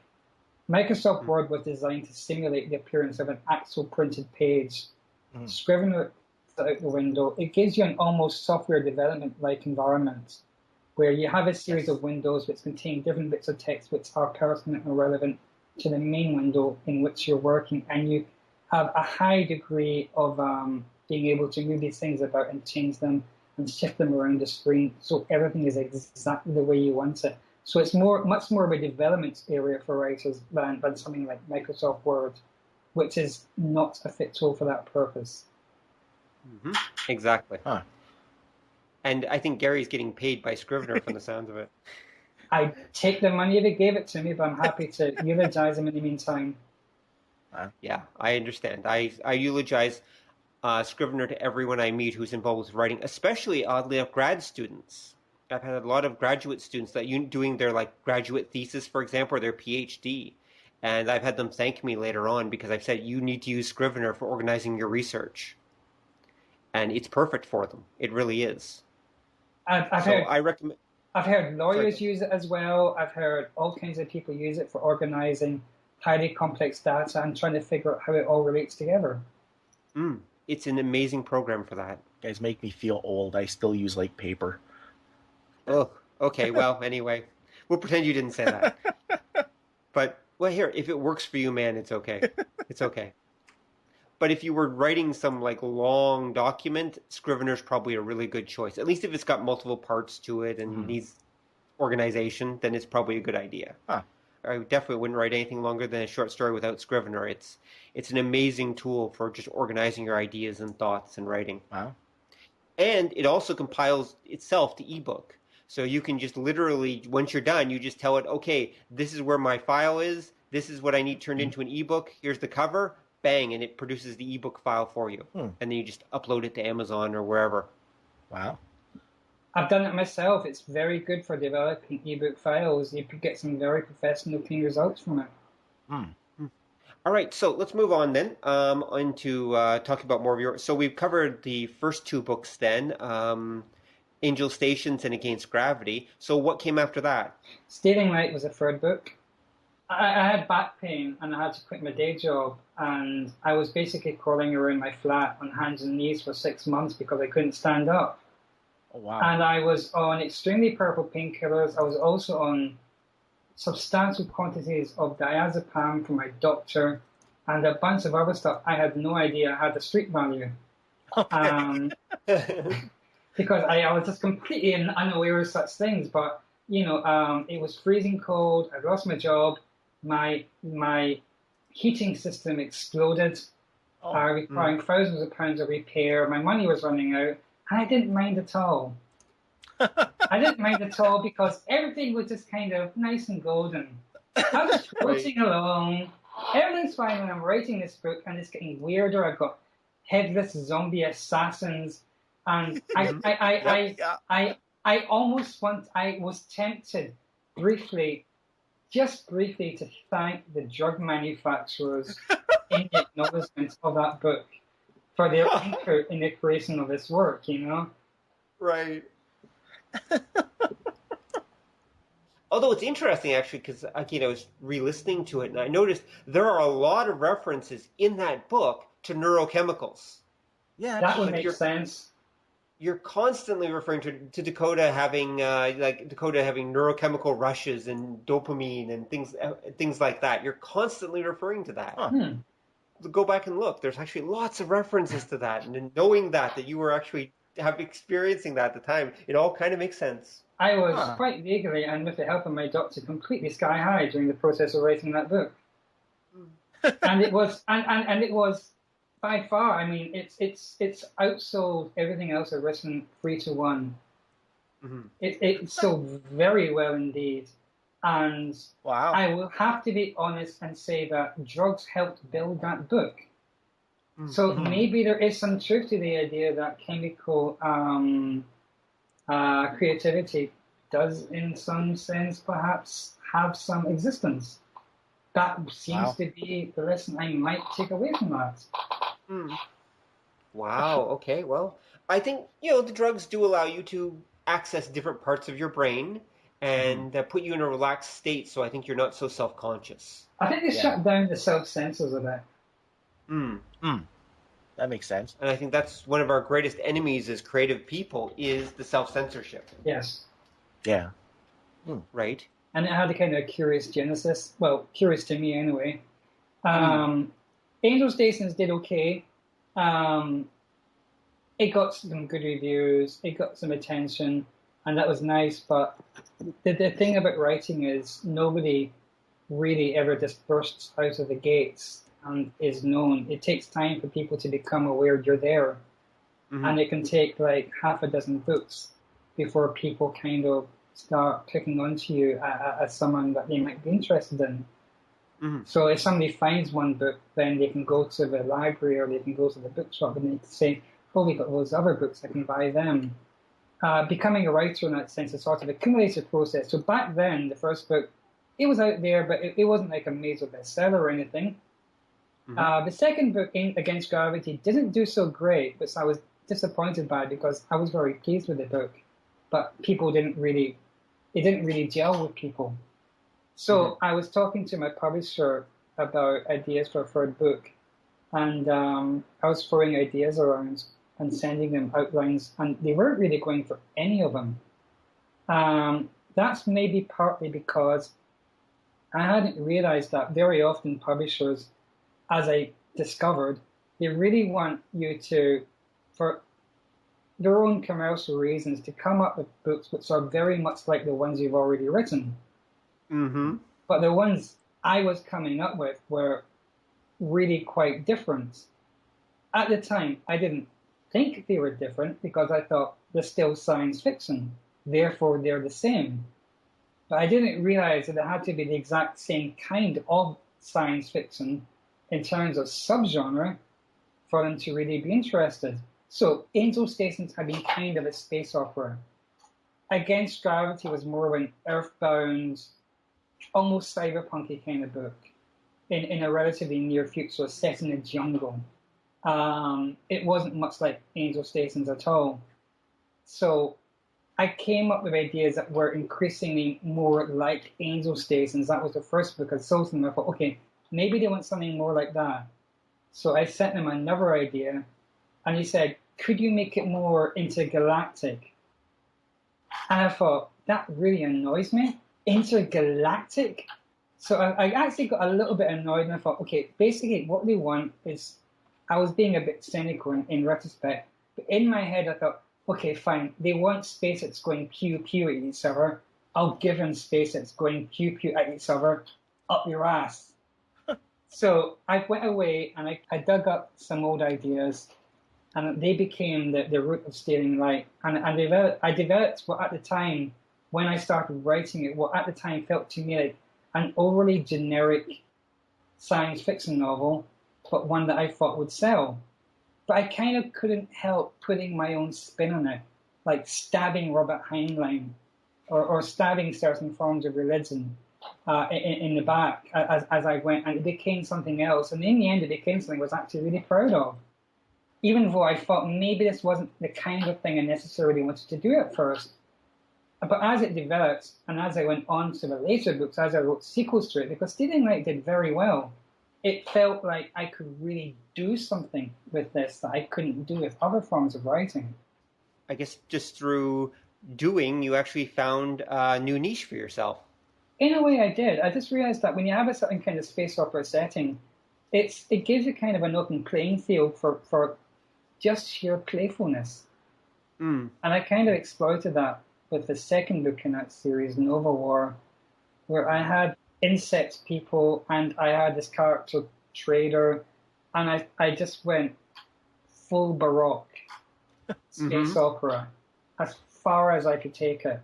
Microsoft Word was designed to simulate the appearance of an actual printed page. Scrivener out the window. It gives you an almost software development-like environment where you have a series of windows which contain different bits of text which are pertinent and relevant to the main window in which you're working, and you have a high degree of being able to move these things about and change them and shift them around the screen so everything is exactly the way you want it. So it's much more of a development area for writers than something like Microsoft Word, which is not a fit tool for that purpose. Mm-hmm. Exactly. Huh. And I think Gary's getting paid by Scrivener from the sounds of it. I take the money if it gave it to me, but I'm happy to eulogize him in the meantime. Yeah, I understand. I eulogize Scrivener to everyone I meet who's involved with writing, especially, oddly enough, grad students. I've had a lot of graduate students that doing their graduate thesis, for example, or their PhD. And I've had them thank me later on because I've said, you need to use Scrivener for organizing your research. And it's perfect for them. It really is. I recommend. I've heard lawyers use it as well. I've heard all kinds of people use it for organizing highly complex data and trying to figure out how it all relates together. It's an amazing program for that. You guys make me feel old. I still use paper. Oh, okay. Well, anyway, we'll pretend you didn't say that. But, well, here, if it works for you, man, it's okay. It's okay. But if you were writing some long document, Scrivener's probably a really good choice. At least if it's got multiple parts to it and needs organization, then it's probably a good idea. Huh. I definitely wouldn't write anything longer than a short story without Scrivener. It's an amazing tool for just organizing your ideas and thoughts and writing. Wow. And it also compiles itself to ebook. So you can just literally, once you're done, you just tell it, okay, this is where my file is. This is what I need turned into an ebook. Here's the cover. Bang, and it produces the ebook file for you. And then you just upload it to Amazon or wherever. Wow. I've done it myself. It's very good for developing ebook files. You could get some very professional, clean results from it. All right, so let's move on then into talking about more of your... So we've covered the first two books then, Angel Stations and Against Gravity. So what came after that? Stealing Light was the third book. I had back pain and I had to quit my day job, and I was basically crawling around my flat on hands and knees for 6 months because I couldn't stand up. Oh, wow. And I was on extremely powerful painkillers. I was also on substantial quantities of diazepam from my doctor and a bunch of other stuff I had no idea had a street value. Okay. Because I was just completely unaware of such things. But, it was freezing cold. I lost my job. My heating system exploded, requiring thousands of pounds of repair. My money was running out, and I didn't mind at all. I didn't mind at all because everything was just kind of nice and golden. I was floating along. Everything's fine when I'm writing this book, and it's getting weirder. I've got headless zombie assassins, and I was tempted just briefly to thank the drug manufacturers in the acknowledgement of that book for their input in the creation of this work, Right. Although it's interesting, actually, because, I was re-listening to it, and I noticed there are a lot of references in that book to neurochemicals. Yeah, that would make sense. You're constantly referring to Dakota having neurochemical rushes and dopamine and things like that. You're constantly referring to that. Go back and look. There's actually lots of references to that, and knowing that you were actually experiencing that at the time, it all kind of makes sense. I was quite legally and with the help of my doctor completely sky high during the process of writing that book, and it was and it was. By far, I mean, it's outsold everything else I've written 3-1. It sold very well indeed, and wow. I will have to be honest and say that drugs helped build that book. So maybe there is some truth to the idea that chemical creativity does, in some sense, perhaps have some existence. That seems to be the lesson I might take away from that. Wow. Okay. Well, I think, the drugs do allow you to access different parts of your brain, and put you in a relaxed state, so I think you're not so self-conscious. I think they shut down the self-censors a bit. That makes sense. And I think that's one of our greatest enemies as creative people is the self-censorship. Yes. Yeah. Right? And it had a kind of curious genesis. Well, curious to me anyway. Angel Stations did okay. It got some good reviews. It got some attention. And that was nice. But the thing about writing is nobody really ever just bursts out of the gates and is known. It takes time for people to become aware you're there. And it can take like half a dozen books before people kind of start picking onto you as someone that they might be interested in. So if somebody finds one book, then they can go to the library or they can go to the bookshop and they can say, oh, we've got those other books, I can buy them. Becoming a writer in that sense is sort of a cumulative process. So back then, the first book, it was out there, but it wasn't like a major bestseller or anything. The second book, Against Gravity, didn't do so great, but I was disappointed by it because I was very pleased with the book, but people didn't really gel with people. So I was talking to my publisher about ideas for a third book, and I was throwing ideas around and sending them outlines, and they weren't really going for any of them. That's maybe partly because I hadn't realized that very often publishers, as I discovered, they really want you to, for their own commercial reasons, to come up with books which are very much like the ones you've already written. But the ones I was coming up with were really quite different. At the time, I didn't think they were different because I thought they're still science fiction, therefore they're the same. But I didn't realize that it had to be the exact same kind of science fiction in terms of subgenre for them to really be interested. So Angel Stations had been kind of a space opera. Against Gravity was more of an earthbound, almost cyberpunky kind of book in a relatively near future set in a jungle. It wasn't much like Angel Stations at all. So I came up with ideas that were increasingly more like Angel Stations. That was the first book I sold them. I thought, okay, maybe they want something more like that. So I sent them another idea, and he said, could you make it more intergalactic? And I thought, that really annoys me. Intergalactic? So I actually got a little bit annoyed, and I thought, okay, basically what they want is, I was being a bit cynical in retrospect, but in my head I thought, okay, fine, they want space that's going pew-pew at each other. I'll give them space that's going pew-pew at each other, up your ass. So I went away and I dug up some old ideas, and they became the root of Stealing Light. And I developed what at the time, when I started writing it, what at the time felt to me like an overly generic science fiction novel, but one that I thought would sell. But I kind of couldn't help putting my own spin on it, like stabbing Robert Heinlein or stabbing certain forms of religion in the back as I went, and it became something else. And in the end, it became something I was actually really proud of, even though I thought maybe this wasn't the kind of thing I necessarily wanted to do at first. But as it developed, and as I went on to the later books, as I wrote sequels to it, because Stealing Light did very well, it felt like I could really do something with this that I couldn't do with other forms of writing. I guess just through doing, you actually found a new niche for yourself. In a way, I did. I just realized that when you have a certain kind of space opera setting, it gives you kind of an open playing field for just sheer playfulness. And I kind of exploited that with the second book in that series, Nova War, where I had insect people and I had this character trader, and I just went full Baroque space opera as far as I could take it.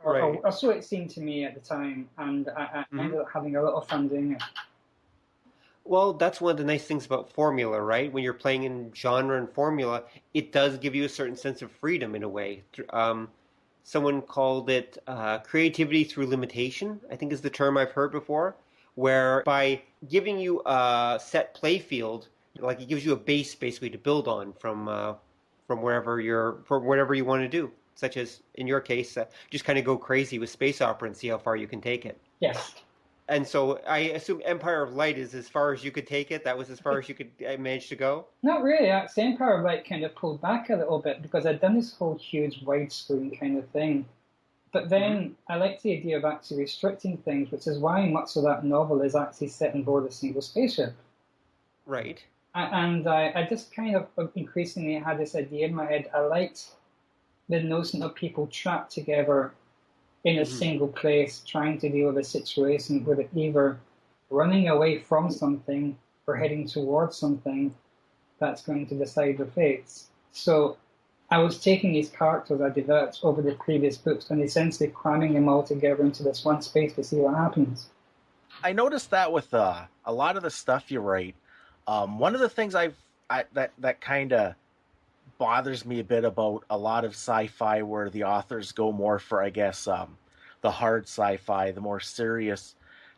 Or so it seemed to me at the time, and I ended up having a lot of fun doing it. Well, that's one of the nice things about formula, right? When you're playing in genre and formula, it does give you a certain sense of freedom in a way. Someone called it creativity through limitation, I think is the term I've heard before, where by giving you a set play field, like it gives you a base basically to build on from whatever you want to do. such as, in your case, just kind of go crazy with space opera and see how far you can take it. Yes. And so I assume Empire of Light is as far as you could take it. That was as far as you could manage to go? Not really. Actually, Empire of Light kind of pulled back a little bit because I'd done this whole huge widescreen kind of thing. But then I liked the idea of actually restricting things, which is why much of that novel is actually set on board a single spaceship. Right. And I just kind of increasingly had this idea in my head. I liked the notion of people trapped together in a single place, trying to deal with a situation where they're either running away from something or heading towards something that's going to decide their fates. So I was taking these characters I developed over the previous books and essentially cramming them all together into this one space to see what happens. I noticed that with a lot of the stuff you write. One of the things that kind of bothers me a bit about a lot of sci-fi where the authors go more for, I guess, the hard sci-fi, the more serious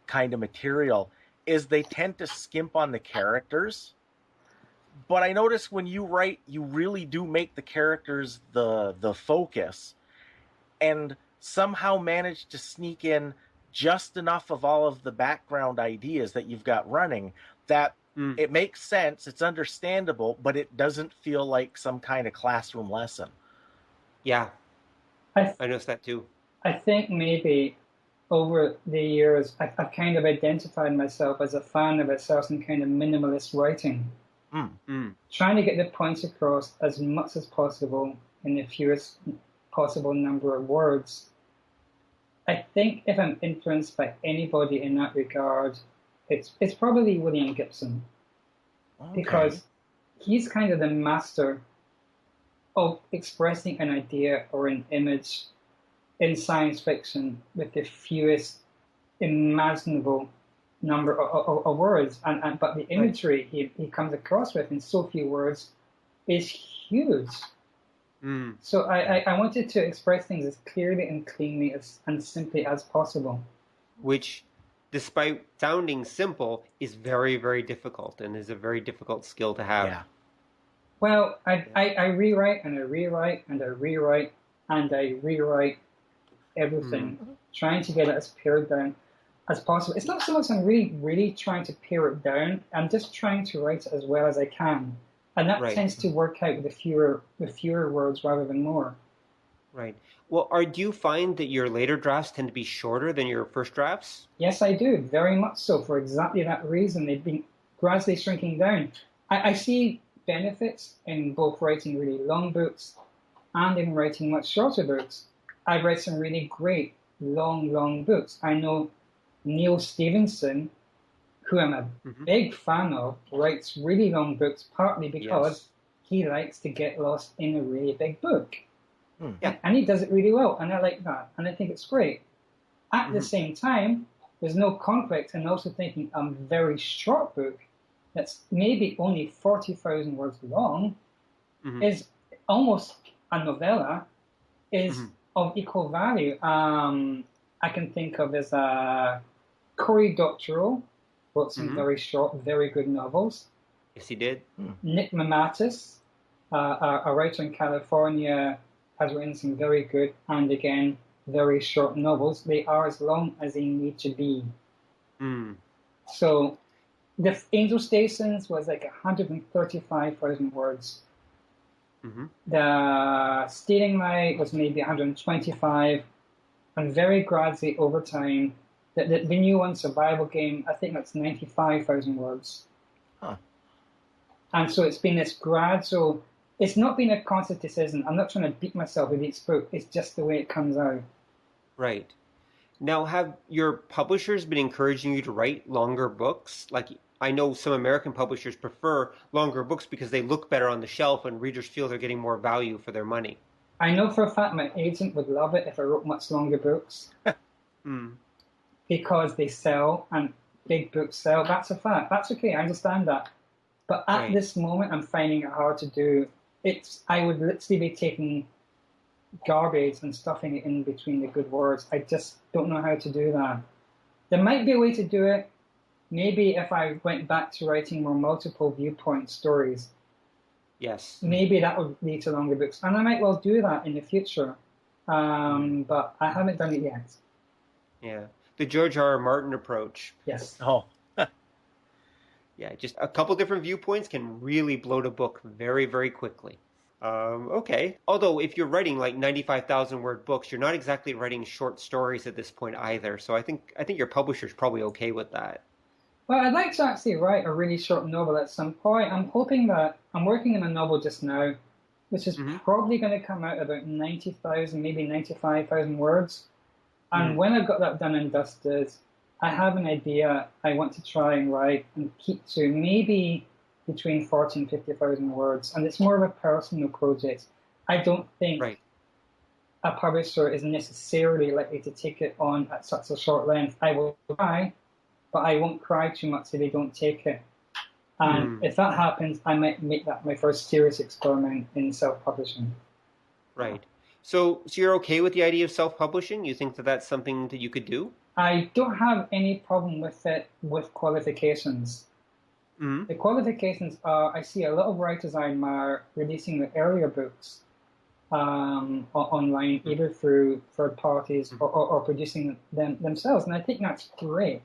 kind of material, is they tend to skimp on the characters. But I notice when you write, you really do make the characters the focus, and somehow manage to sneak in just enough of all of the background ideas that you've got running that it makes sense, it's understandable, but it doesn't feel like some kind of classroom lesson. Yeah, I noticed that too. I think maybe over the years, I've kind of identified myself as a fan of a certain kind of minimalist writing. Trying to get the points across as much as possible in the fewest possible number of words. I think if I'm influenced by anybody in that regard, it's probably William Gibson. Okay. Because he's kind of the master of expressing an idea or an image in science fiction with the fewest imaginable number of words. But the imagery he comes across with in so few words is huge. So I wanted to express things as clearly and cleanly and simply as possible. Which, despite sounding simple, is very, very difficult and is a very difficult skill to have. Yeah. Well, I rewrite and I rewrite and I rewrite and I rewrite everything, trying to get it as pared down as possible. It's not so much I'm really trying to pare it down. I'm just trying to write it as well as I can. And that tends to work out with fewer words rather than more. Right. Well, do you find that your later drafts tend to be shorter than your first drafts? Yes, I do. Very much so. For exactly that reason, they've been gradually shrinking down. I see benefits in both writing really long books and in writing much shorter books. I've read some really great long books. I know Neal Stephenson, who I'm a big fan of, writes really long books, partly because he likes to get lost in a really big book. Yeah. And he does it really well, and I like that, and I think it's great. At the same time, there's no conflict in also thinking a very short book that's maybe only 40,000 words long is almost a novella, is of equal value. I can think of as Cory Doctorow wrote some very short, very good novels. Yes, he did. Nick Mamatas, a writer in California, has written some very good and, again, very short novels. They are as long as they need to be. So the Angel Stations was like 135,000 words. The Stealing Light was maybe 125, and very gradually over time, the new one, Survival Game, I think that's 95,000 words. And so it's been this gradual. It's not been a conscious decision. I'm not trying to beat myself with each book. It's just the way it comes out. Right. Now, have your publishers been encouraging you to write longer books? Like, I know some American publishers prefer longer books because they look better on the shelf and readers feel they're getting more value for their money. I know for a fact my agent would love it if I wrote much longer books. Because they sell and big books sell. That's a fact. That's okay. I understand that. But at this moment, I'm finding it hard to do. I would literally be taking garbage and stuffing it in between the good words. I just don't know how to do that. There might be a way to do it. Maybe if I went back to writing more multiple viewpoint stories. Yes. Maybe that would lead to longer books. And I might well do that in the future. but I haven't done it yet. Yeah. The George R. R. Martin approach. Yes. Oh, Yeah, just a couple different viewpoints can really bloat a book very, very quickly. Okay. Although if you're writing like 95,000 word books, you're not exactly writing short stories at this point either. So I think your publisher's probably okay with that. Well, I'd like to actually write a really short novel at some point. I'm hoping that I'm working on a novel just now, which is probably going to come out about 90,000, maybe 95,000 words. And when I've got that done and dusted, I have an idea I want to try and write and keep to maybe between 40 and 50,000 words. And it's more of a personal project. I don't think a publisher is necessarily likely to take it on at such a short length. I will try, but I won't cry too much if they don't take it. And if that happens, I might make that my first serious experiment in self-publishing. Right. So you're okay with the idea of self-publishing? You think that that's something that you could do? I don't have any problem with it with qualifications. The qualifications are, I see a lot of writers I admire releasing the earlier books online, either through third parties or producing them themselves. And I think that's great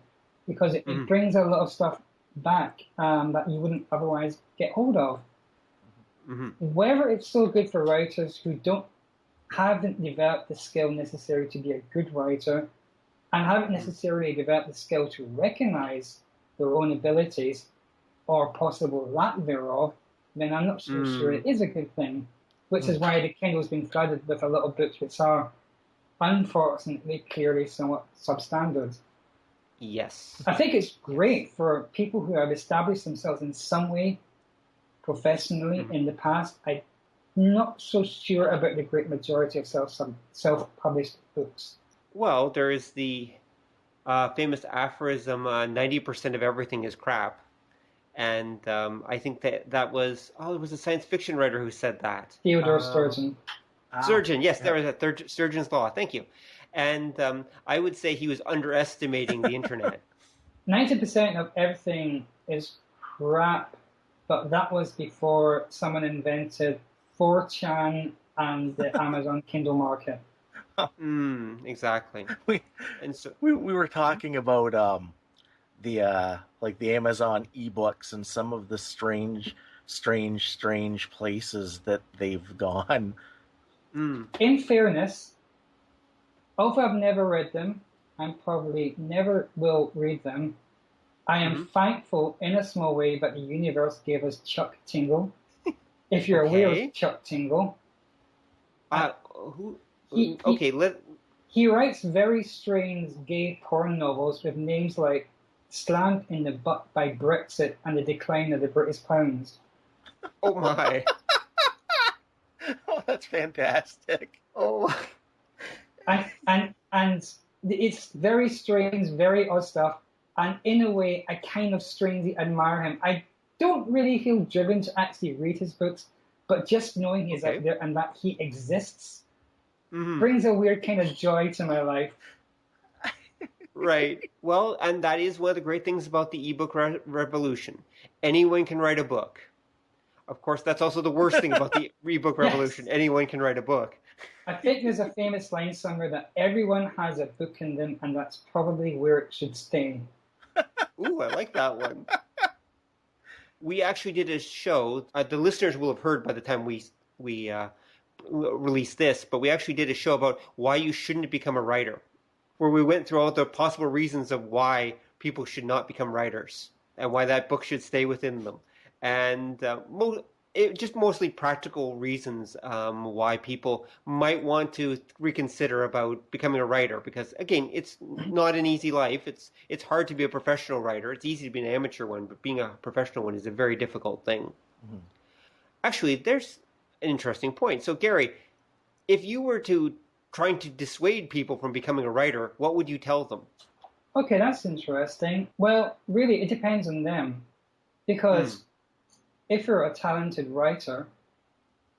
because it brings a lot of stuff back that you wouldn't otherwise get hold of. Whether it's so good for writers who haven't developed the skill necessary to be a good writer and haven't necessarily developed the skill to recognize their own abilities or possible lack thereof, then I'm not so sure it is a good thing, which is why the Kindle's been flooded with a lot of books which are unfortunately clearly somewhat substandard. Yes. I think it's great for people who have established themselves in some way professionally in the past. I'm not so sure about the great majority of self-published books. Well, there is the famous aphorism, 90% of everything is crap. And I think that was, it was a science fiction writer who said that. Theodore Sturgeon. Sturgeon, yes, there was a Sturgeon's Law, thank you. And I would say he was underestimating the internet. 90% of everything is crap, but that was before someone invented 4chan and the Amazon Kindle market. Exactly. We were talking about the Amazon ebooks and some of the strange places that they've gone. In fairness, although I've never read them, and probably never will read them, I am thankful in a small way that the universe gave us Chuck Tingle. If you're aware of Chuck Tingle. He writes very strange gay porn novels with names like Slammed in the Butt by Brexit and the Decline of the British Pound. Oh my. Oh, that's fantastic. Oh. And it's very strange, very odd stuff. And in a way, I kind of strangely admire him. I don't really feel driven to actually read his books, but just knowing he's out there and that he exists brings a weird kind of joy to my life. Right. Well, and that is one of the great things about the ebook revolution. Anyone can write a book. Of course, that's also the worst thing about the ebook revolution. Yes. Anyone can write a book. I think there's a famous line somewhere that everyone has a book in them, and that's probably where it should stay. Ooh, I like that one. We actually did a show. The listeners will have heard by the time we release this, but we actually did a show about why you shouldn't become a writer, where we went through all the possible reasons of why people should not become writers and why that book should stay within them. And just mostly practical reasons why people might want to reconsider about becoming a writer. Because, again, it's not an easy life. It's hard to be a professional writer. It's easy to be an amateur one, but being a professional one is a very difficult thing. Actually, there's an interesting point. So, Gary, if you were trying to dissuade people from becoming a writer, what would you tell them? Okay, that's interesting. Well, really, it depends on them. Because if you're a talented writer,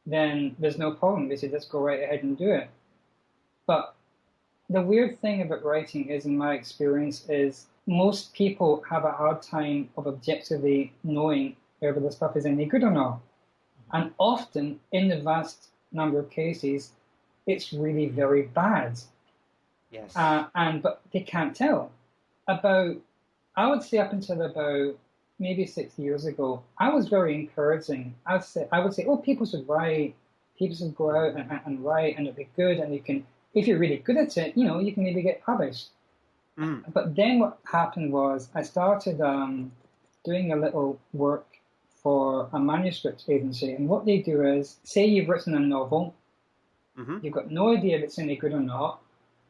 then there's no problem. They say, just go right ahead and do it. But the weird thing about writing is, in my experience, is most people have a hard time of objectively knowing whether the stuff is any good or not. And often, in the vast number of cases, it's really very bad. Yes. But they can't tell. I would say up until about maybe 6 years ago, I was very encouraging. I would say, oh, people should write. People should go out and write, and it'll be good. And you can, if you're really good at it, you can maybe get published. But then what happened was I started doing a little work for a manuscript agency. And what they do is, say you've written a novel, you've got no idea if it's any good or not,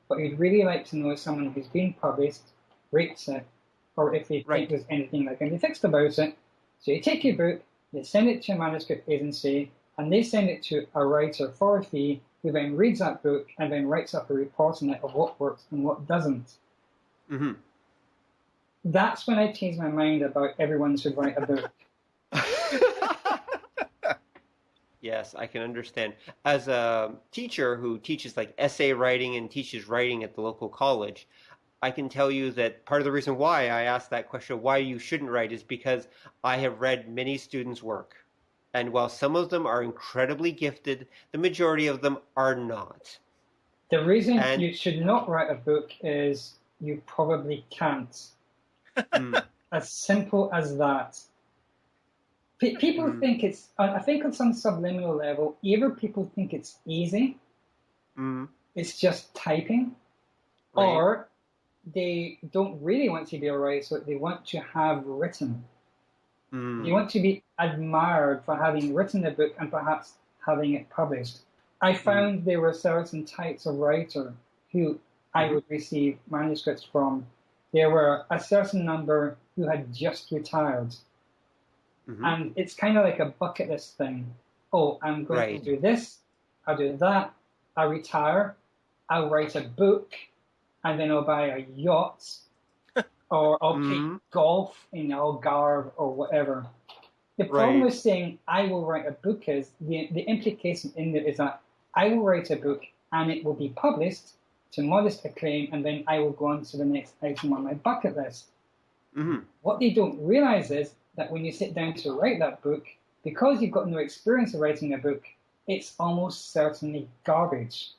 but you'd really like to know if someone who's been published rates it, or if they think there's anything that can be fixed about it. So you take your book, you send it to a manuscript agency, and they send it to a writer for a fee, who then reads that book and then writes up a report on it of what works and what doesn't. That's when I changed my mind about everyone should write a book. Yes, I can understand. As a teacher who teaches like essay writing and teaches writing at the local college, I can tell you that part of the reason why I asked that question, why you shouldn't write, is because I have read many students' work. And while some of them are incredibly gifted, the majority of them are not. The reason you should not write a book is you probably can't. As simple as that. People think it's, I think on some subliminal level, either people think it's easy, it's just typing, or they don't really want to be a writer, they want to have written. They want to be admired for having written a book and perhaps having it published. I found there were certain types of writer who I would receive manuscripts from. There were a certain number who had just retired. And it's kind of like a bucket list thing. Oh, I'm going to do this, I'll do that, I'll retire, I'll write a book, and then I'll buy a yacht, or I'll play golf in Algarve or whatever. The problem with saying I will write a book is, the implication in there is that I will write a book and it will be published to modest acclaim, and then I will go on to the next item on my bucket list. What they don't realize is that when you sit down to write that book, because you've got no experience of writing a book, it's almost certainly garbage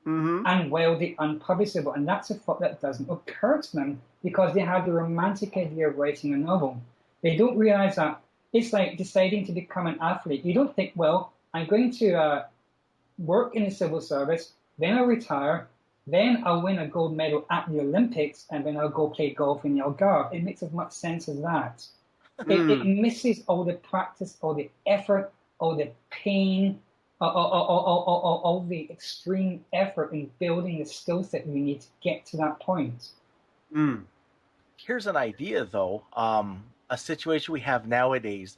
and wildly unpublishable. And that's a thought that doesn't occur to them because they have the romantic idea of writing a novel. They don't realize that it's like deciding to become an athlete. You don't think, well, I'm going to work in the civil service, then I'll retire, then I'll win a gold medal at the Olympics, and then I'll go play golf in the Algarve. It makes as much sense as that. It misses all the practice, all the effort, all the pain, all the extreme effort in building the skill set you need to get to that point. Here's an idea, though. A situation we have nowadays,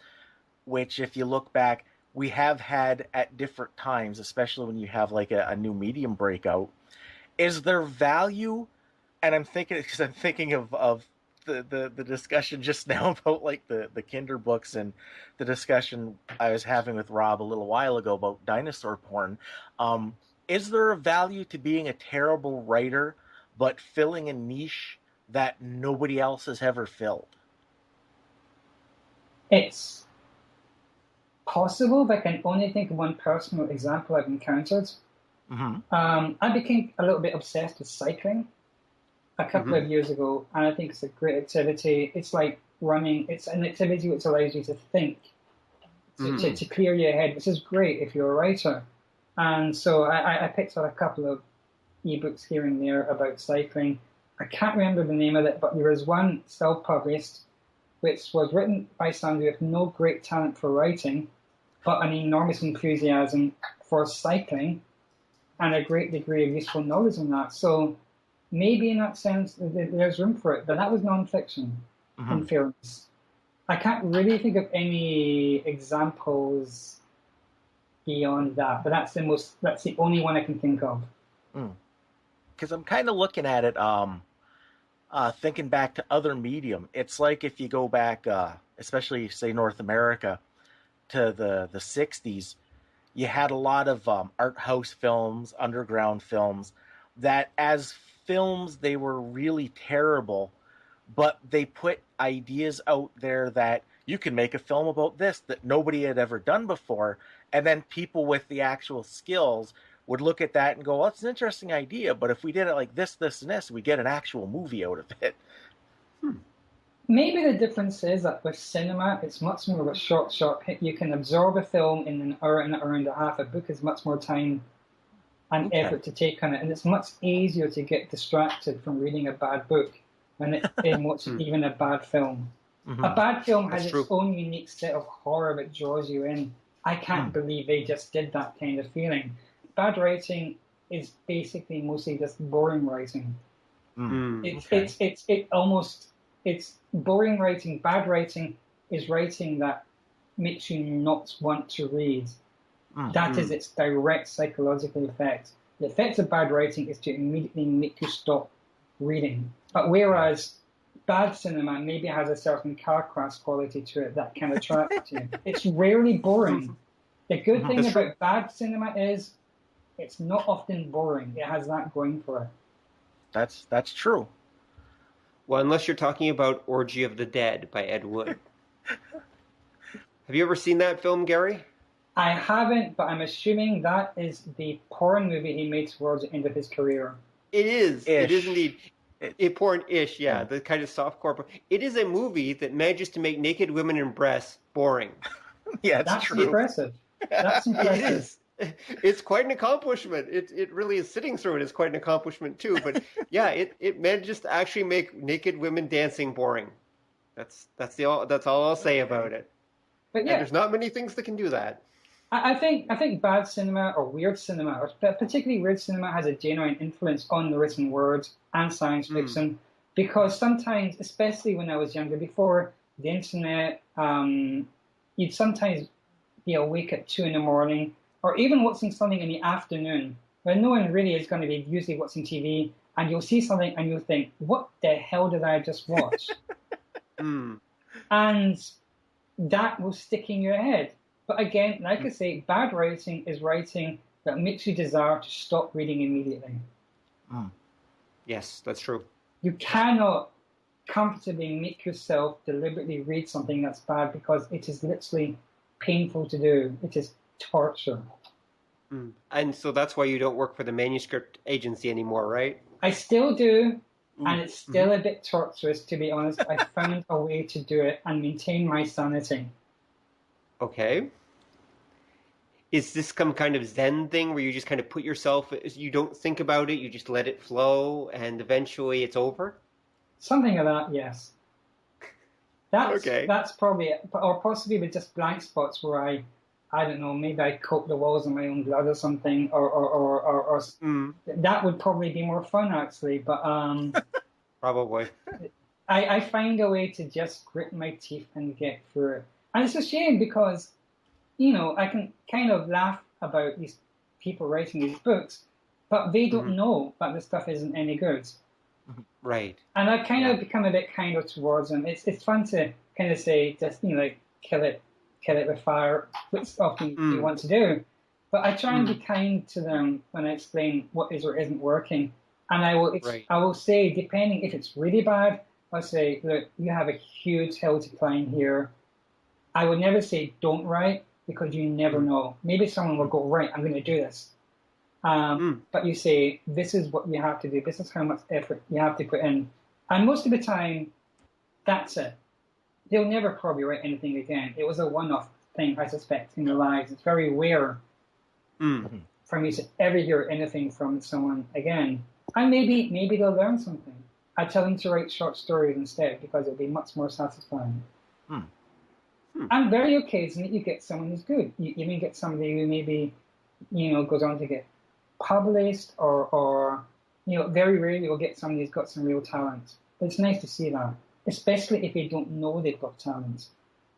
which if you look back, we have had at different times, especially when you have like a new medium breakout. Is there value? And I'm thinking of the discussion just now about like the Kinder books and the discussion I was having with Rob a little while ago about dinosaur porn. Is there a value to being a terrible writer but filling a niche that nobody else has ever filled? It's possible, but I can only think of one personal example I've encountered. I became a little bit obsessed with cycling a couple of years ago, and I think it's a great activity. It's like running. It's an activity which allows you to think, to clear your head, which is great if you're a writer. And so I picked up a couple of ebooks here and there about cycling. I can't remember the name of it, but there was one self-published, which was written by somebody with no great talent for writing, but an enormous enthusiasm for cycling and a great degree of useful knowledge on that. So maybe in that sense, there's room for it, but that was non-fiction, in fairness. I can't really think of any examples beyond that, but that's the only one I can think of. Because I'm kind of looking at it, thinking back to other medium. It's like if you go back, especially say North America, to the 60s, you had a lot of art house films, underground films, that as films they were really terrible, but they put ideas out there that you can make a film about this that nobody had ever done before, and then people with the actual skills would look at that and go, well, that's an interesting idea, but if we did it like this, this, and this, we get an actual movie out of it. Maybe the difference is that with cinema, it's much more of a short hit. You can absorb a film in an hour and a half. A book is much more time and effort to take on it, and it's much easier to get distracted from reading a bad book than it is watching even a bad film. A bad film has its own unique set of horror that draws you in. I can't believe they just did that kind of feeling. Bad writing is basically mostly just boring writing. It's boring writing. Bad writing is writing that makes you not want to read. That is its direct psychological effect. The effect of bad writing is to immediately make you stop reading. But whereas bad cinema maybe has a certain car crash quality to it that can attract you. It's rarely boring. The good thing about bad cinema is it's not often boring. It has that going for it. That's true. Well, unless you're talking about Orgy of the Dead by Ed Wood. Have you ever seen that film, Gary? I haven't, but I'm assuming that is the porn movie he made towards the end of his career. It is. Ish. It is indeed. A porn-ish, yeah, the kind of softcore. It is a movie that manages to make naked women and breasts boring. Yeah, that's true. Impressive. That's impressive. It is. It's quite an accomplishment. It really is. Sitting through it is quite an accomplishment too. But yeah, it manages to actually make naked women dancing boring. That's all I'll say about it. But yeah, and there's not many things that can do that. I think bad cinema or weird cinema, or particularly weird cinema, has a genuine influence on the written word and science fiction. Because sometimes, especially when I was younger, before the internet, you'd sometimes be awake at 2 a.m, or even watching something in the afternoon, when no one really is going to be usually watching TV, and you'll see something and you'll think, what the hell did I just watch? And that will stick in your head. But again, like I say, bad writing is writing that makes you desire to stop reading immediately. Yes, that's true. You cannot comfortably make yourself deliberately read something that's bad because it is literally painful to do. It is torture. And so that's why you don't work for the manuscript agency anymore, right? I still do, and it's still a bit torturous, to be honest. I found a way to do it and maintain my sanity. Okay. Is this some kind of Zen thing where you just kind of put yourself, you don't think about it, you just let it flow, and eventually it's over? Something like that, yes. That's probably it. Or possibly with just blank spots where I don't know, maybe I coat the walls in my own blood or something, or that would probably be more fun, actually. But probably. I find a way to just grit my teeth and get through it. And it's a shame because, I can kind of laugh about these people writing these books, but they don't know that this stuff isn't any good. Right. And I kind of become a bit kinder towards them. It's fun to kind of say, just, kill it with fire, which often you want to do. But I try and be kind to them when I explain what is or isn't working. And I will say, depending if it's really bad, I'll say, look, you have a huge hill to climb here. I would never say don't write, because you never know. Maybe someone will go, right, I'm going to do this. But you say, this is what you have to do. This is how much effort you have to put in. And most of the time, that's it. They'll never probably write anything again. It was a one-off thing, I suspect, in their lives. It's very rare for me to ever hear anything from someone again. And maybe they'll learn something. I tell them to write short stories instead, because it'll be much more satisfying. And very occasionally you get someone who's good. You even get somebody who maybe, goes on to get published, or very rarely you'll get somebody who's got some real talent. But it's nice to see that, especially if they don't know they've got talent.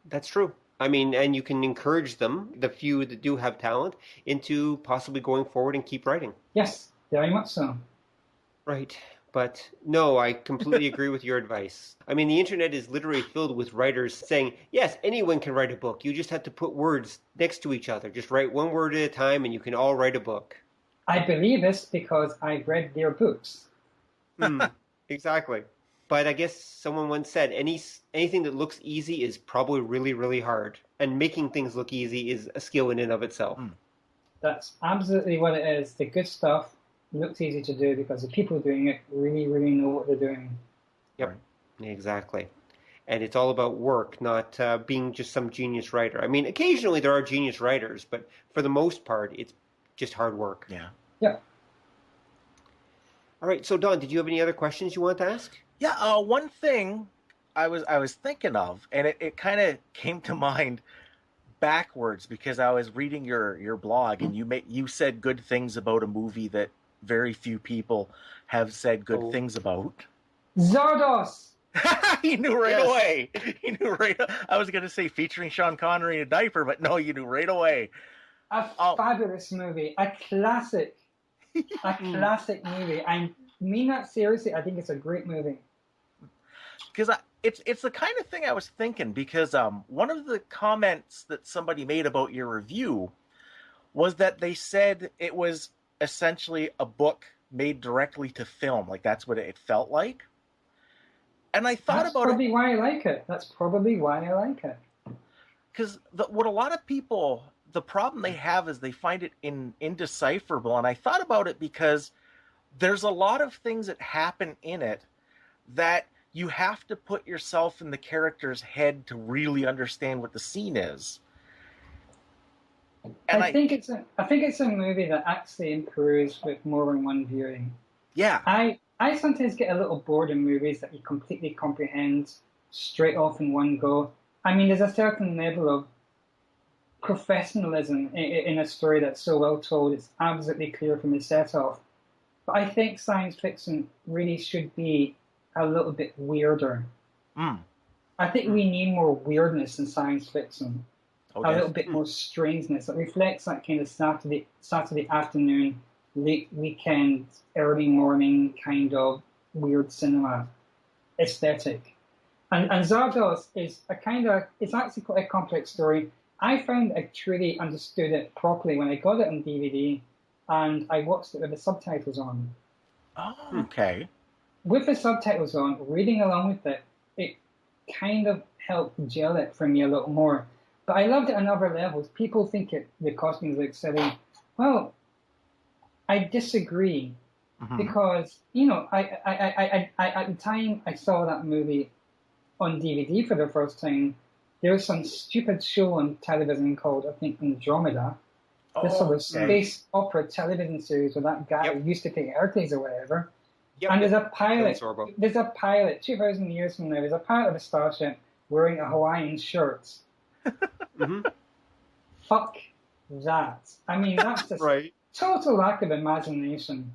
That's true. I mean, and you can encourage them, the few that do have talent, into possibly going forward and keep writing. Yes, very much so. Right. But no, I completely agree with your advice. I mean, the internet is literally filled with writers saying, yes, anyone can write a book. You just have to put words next to each other. Just write one word at a time and you can all write a book. I believe this because I've read their books. Exactly. But I guess someone once said, anything that looks easy is probably really, really hard. And making things look easy is a skill in and of itself. That's absolutely what it is. The good stuff looks easy to do because the people doing it really, really know what they're doing. Yep, right. Exactly. And it's all about work, not being just some genius writer. I mean, occasionally there are genius writers, but for the most part, it's just hard work. Yeah. Yeah. All right. So, Don, did you have any other questions you want to ask? Yeah. One thing I was thinking of, and it kind of came to mind backwards because I was reading your blog, and you said good things about a movie that very few people have said good things about. Zardoz! He knew right away. He knew right. I was going to say featuring Sean Connery in a diaper, but no, you knew right away. A fabulous movie, a classic movie. I mean that seriously. I think it's a great movie. Because it's the kind of thing I was thinking. Because one of the comments that somebody made about your review was that they said it was essentially a book made directly to film. Like that's what it felt like. And I thought That's probably why I like it. That's probably why I like it. Because what a lot of people, the problem they have is they find it indecipherable. And I thought about it because there's a lot of things that happen in it that you have to put yourself in the character's head to really understand what the scene is. And I think it's a movie that actually improves with more than one viewing. Yeah. I sometimes get a little bored in movies that you completely comprehend straight off in one go. I mean, there's a certain level of professionalism in a story that's so well told. It's absolutely clear from the set-off. But I think science fiction really should be a little bit weirder. I think we need more weirdness in science fiction. A little bit more strangeness that reflects that kind of Saturday afternoon, late weekend, early morning kind of weird cinema aesthetic. And Zardoz is it's actually quite a complex story. I found I truly understood it properly when I got it on DVD and I watched it with the subtitles on. Oh, okay. With the subtitles on, reading along with it, it kind of helped gel it for me a little more. But I loved it on other levels. People think the costumes look silly. Well, I disagree because I at the time I saw that movie on DVD for the first time, there was some stupid show on television called I think Andromeda, this sort of space opera television series with that guy who used to play Hercules or whatever. And there's a pilot. 2,000 years from now. There's a pilot of a starship wearing a Hawaiian shirt. Fuck that. I mean, that's just total lack of imagination.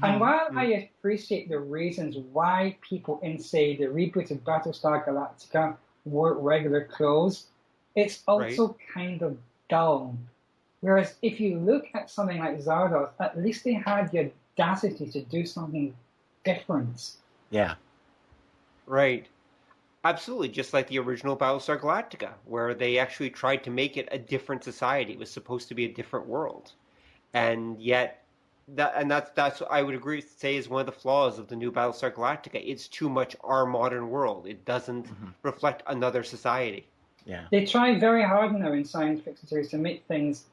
And while I appreciate the reasons why people in, say, the rebooted Battlestar Galactica wore regular clothes, it's also kind of dull. Whereas if you look at something like Zardoz, at least they had the audacity to do something different. Yeah. Right. Absolutely, just like the original Battlestar Galactica, where they actually tried to make it a different society. It was supposed to be a different world. And yet, that's I would agree to say is one of the flaws of the new Battlestar Galactica. It's too much our modern world. It doesn't reflect another society. Yeah. They try very hard now in science fiction series to make things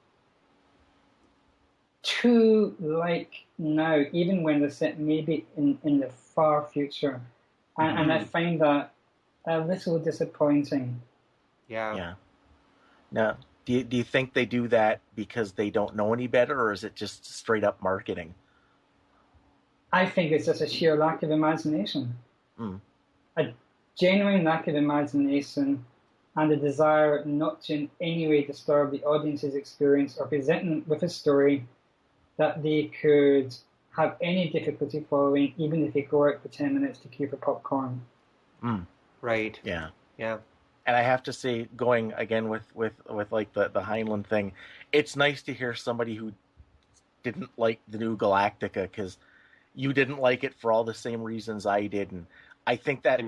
too like now, even when they're set maybe in the far future. And I find that a little disappointing. Yeah. Yeah. Now, do you think they do that because they don't know any better, or is it just straight up marketing? I think it's just a sheer lack of imagination. A genuine lack of imagination and a desire not to in any way disturb the audience's experience or present them with a story that they could have any difficulty following, even if they go out for 10 minutes to queue for popcorn. Right. Yeah. Yeah. And I have to say, going again with like the Heinlein thing, it's nice to hear somebody who didn't like the new Galactica, because you didn't like it for all the same reasons I did. And I think that,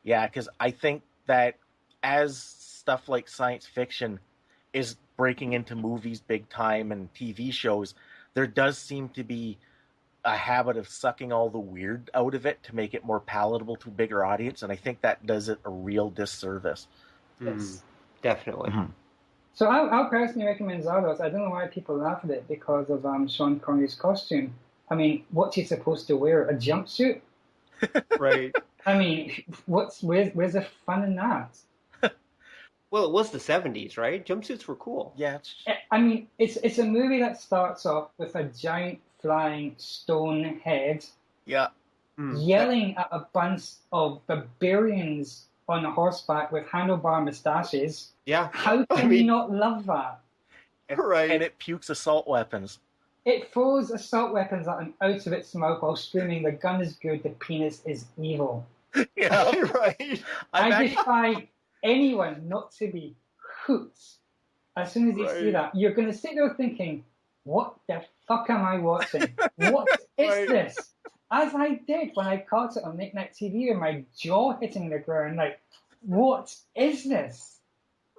because I think that as stuff like science fiction is breaking into movies big time and TV shows, there does seem to be a habit of sucking all the weird out of it to make it more palatable to a bigger audience, and I think that does it a real disservice. Definitely. So I'll personally recommend Zardoz. I don't know why people laugh at it because of Sean Connery's costume. I mean, what's he supposed to wear? A jumpsuit? Right. I mean, where's the fun in that? Well, it was the 70s, right? Jumpsuits were cool. Yeah. I mean, it's a movie that starts off with a giant flying stone head Yeah. yelling at a bunch of barbarians on horseback with handlebar moustaches. Yeah. How can you not love that? Right. And it pukes assault weapons. It throws assault weapons at him out of its mouth while screaming, "The gun is good, the penis is evil." Yeah. Right. I defy anyone not to be hooked as soon as you see that. You're going to sit there thinking, what the fuck am I watching? What is this? As I did when I caught it on Late Night TV with my jaw hitting the ground, like, what is this?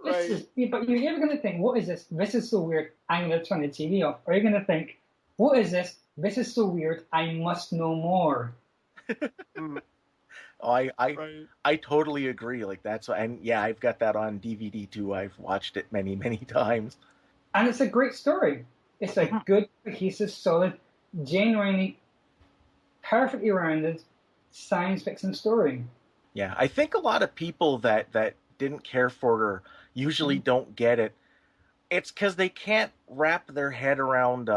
Right. But you're either going to think, what is this? This is so weird, I'm going to turn the TV off. Or you're going to think, what is this? This is so weird, I must know more. I totally agree. Like that's and yeah, I've got that on DVD too. I've watched it many, many times. And it's a great story. It's a good, cohesive, solid, genuinely perfectly rounded science fiction story. Yeah, I think a lot of people that didn't care for it or usually don't get it. It's because they can't wrap their head around.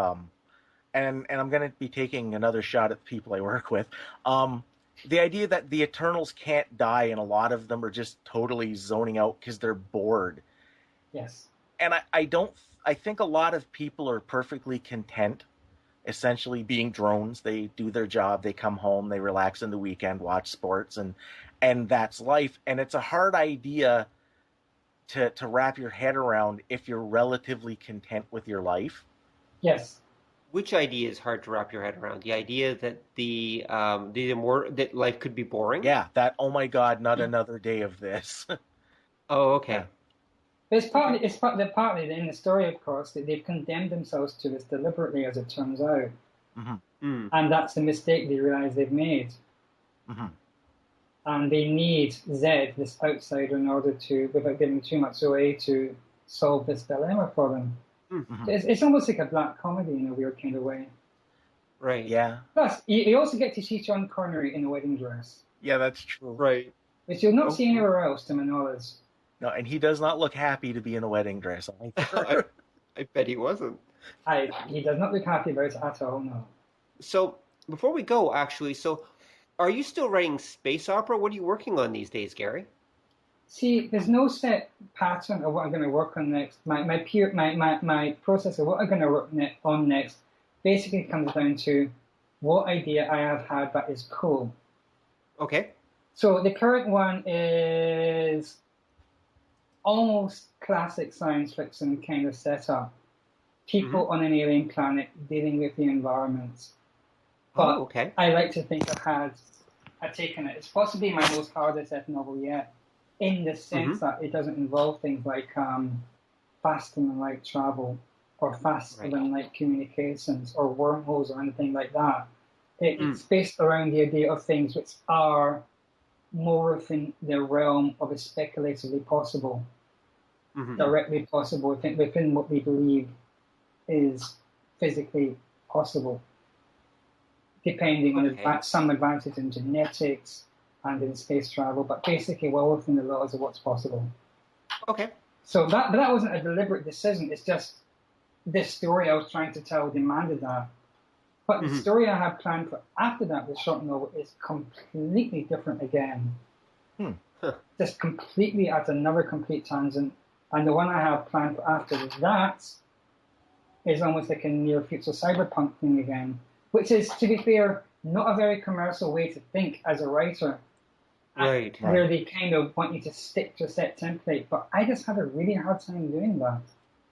And I'm going to be taking another shot at the people I work with. The idea that the Eternals can't die, and a lot of them are just totally zoning out because they're bored. Yes. And I think a lot of people are perfectly content, essentially being drones. They do their job, they come home, they relax in the weekend, watch sports, and that's life. And it's a hard idea to wrap your head around if you're relatively content with your life. Yes. Which idea is hard to wrap your head around? The idea that that life could be boring? Yeah, that, oh my God, not another day of this. Oh, okay. Yeah. It's partly in the story, of course, that they've condemned themselves to this deliberately, as it turns out. Mm-hmm. And that's the mistake they realize they've made. Mm-hmm. And they need Zed, this outsider, in order to, without giving too much away, to solve this dilemma for them. Mm-hmm. It's almost like a black comedy in a weird kind of way. Right. Yeah. Plus, you also get to see Sean Connery in a wedding dress. Yeah, that's true. Right. Which you'll not see anywhere else, to my knowledge. No, and he does not look happy to be in a wedding dress. I bet he wasn't. He does not look happy about it at all, no. So, before we go, actually, are you still writing space opera? What are you working on these days, Gary? See, there's no set pattern of what I'm going to work on next. My process of what I'm going to work on next basically comes down to what idea I have had that is cool. Okay. So the current one is almost classic science fiction kind of setup. People on an alien planet dealing with the environment. But okay. I like to think I've taken it. It's possibly my most hardest novel yet, in the sense that it doesn't involve things like faster than light travel or faster than light communications or wormholes or anything like that. It's based around the idea of things which are more within the realm of a speculatively possible, directly possible, within what we believe is physically possible, depending on some advances in genetics and in space travel, but basically well within the laws of what's possible. Okay. So that wasn't a deliberate decision. It's just this story I was trying to tell demanded that. But the story I had planned for after that, the short novel, is completely different again. Just completely at another complete tangent. And the one I have planned for after that is almost like a near future cyberpunk thing again, which is, to be fair, not a very commercial way to think as a writer. Right. Where they kind of want you to stick to a set template, but I just have a really hard time doing that.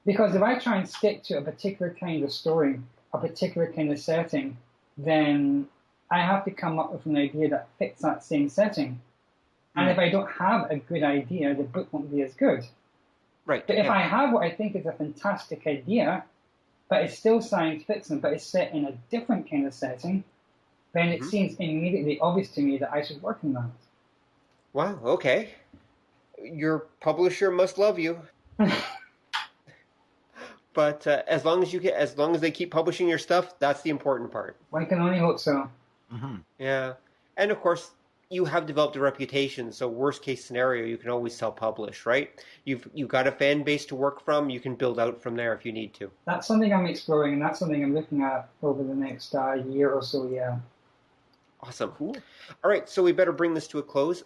Because if I try and stick to a particular kind of story, a particular kind of setting, then I have to come up with an idea that fits that same setting. And if I don't have a good idea, the book won't be as good. Right. But if I have what I think is a fantastic idea, but it's still science fiction, but it's set in a different kind of setting, then it seems immediately obvious to me that I should work on that. Wow, okay. Your publisher must love you. But as long as they keep publishing your stuff, that's the important part. One can only hope so. Mm-hmm. Yeah, and of course, you have developed a reputation. So worst case scenario, you can always self-publish, right? You've got a fan base to work from. You can build out from there if you need to. That's something I'm exploring, and that's something I'm looking at over the next year or so. Yeah. Awesome. Cool. All right, so we better bring this to a close.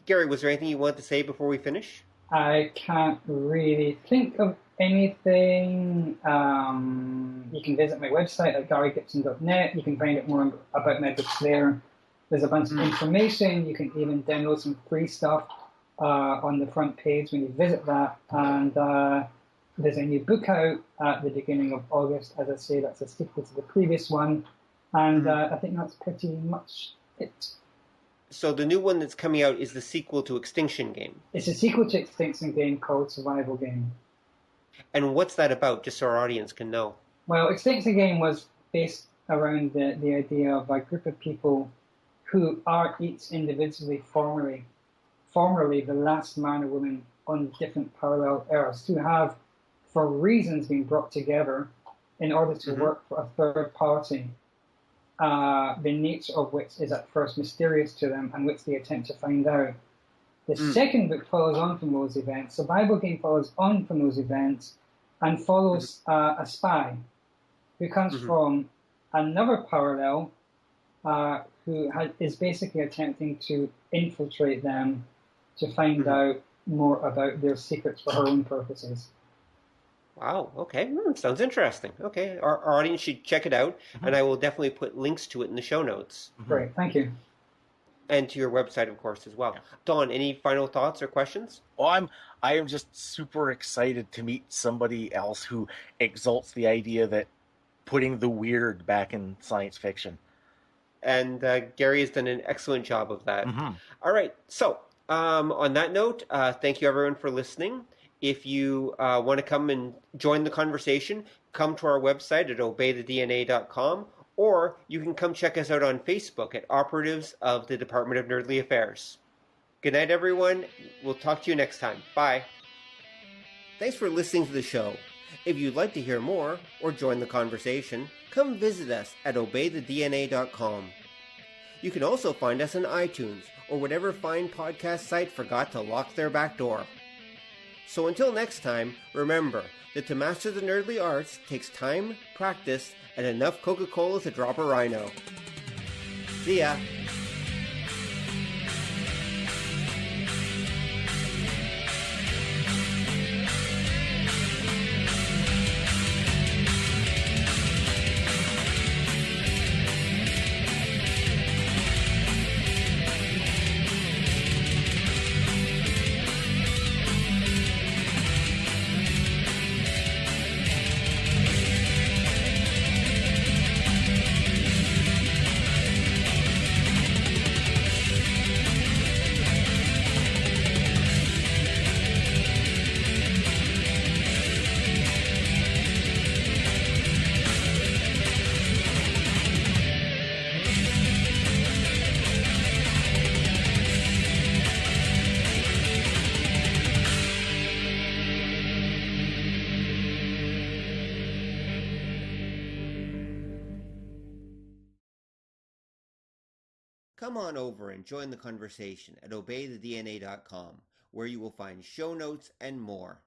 Gary, was there anything you wanted to say before we finish? I can't really think of anything. You can visit my website at garygibson.net. You can find out more about my books there. There's a bunch of information. You can even download some free stuff on the front page when you visit that. And there's a new book out at the beginning of August. As I say, that's a sequel to the previous one. And I think that's pretty much it. So the new one that's coming out is the sequel to Extinction Game. It's a sequel to Extinction Game called Survival Game. And what's that about, just so our audience can know? Well, Extinction Game was based around the idea of a group of people who are each individually formerly the last man or woman on different parallel Earths, who have, for reasons, been brought together in order to work for a third party. The nature of which is at first mysterious to them and which they attempt to find out. The second book follows on from those events. Survival Game follows on from those events and follows a spy who comes from another parallel who is basically attempting to infiltrate them to find out more about their secrets for her own purposes. Wow, okay. Sounds interesting. Okay, our audience should check it out, and I will definitely put links to it in the show notes. Great, thank you. And to your website, of course, as well. Dawn, any final thoughts or questions? Well, I am just super excited to meet somebody else who exalts the idea that putting the weird back in science fiction. And Gary has done an excellent job of that. All right, so on that note, thank you everyone for listening. If you want to come and join the conversation, come to our website at obeythedna.com, or you can come check us out on Facebook at Operatives of the Department of Nerdly Affairs. Good night, everyone. We'll talk to you next time. Bye. Thanks for listening to the show. If you'd like to hear more or join the conversation, come visit us at obeythedna.com. You can also find us on iTunes or whatever fine podcast site forgot to lock their back door. So until next time, remember that to master the nerdly arts takes time, practice, and enough Coca-Cola to drop a rhino. See ya! Come on over and join the conversation at obeythedna.com, where you will find show notes and more.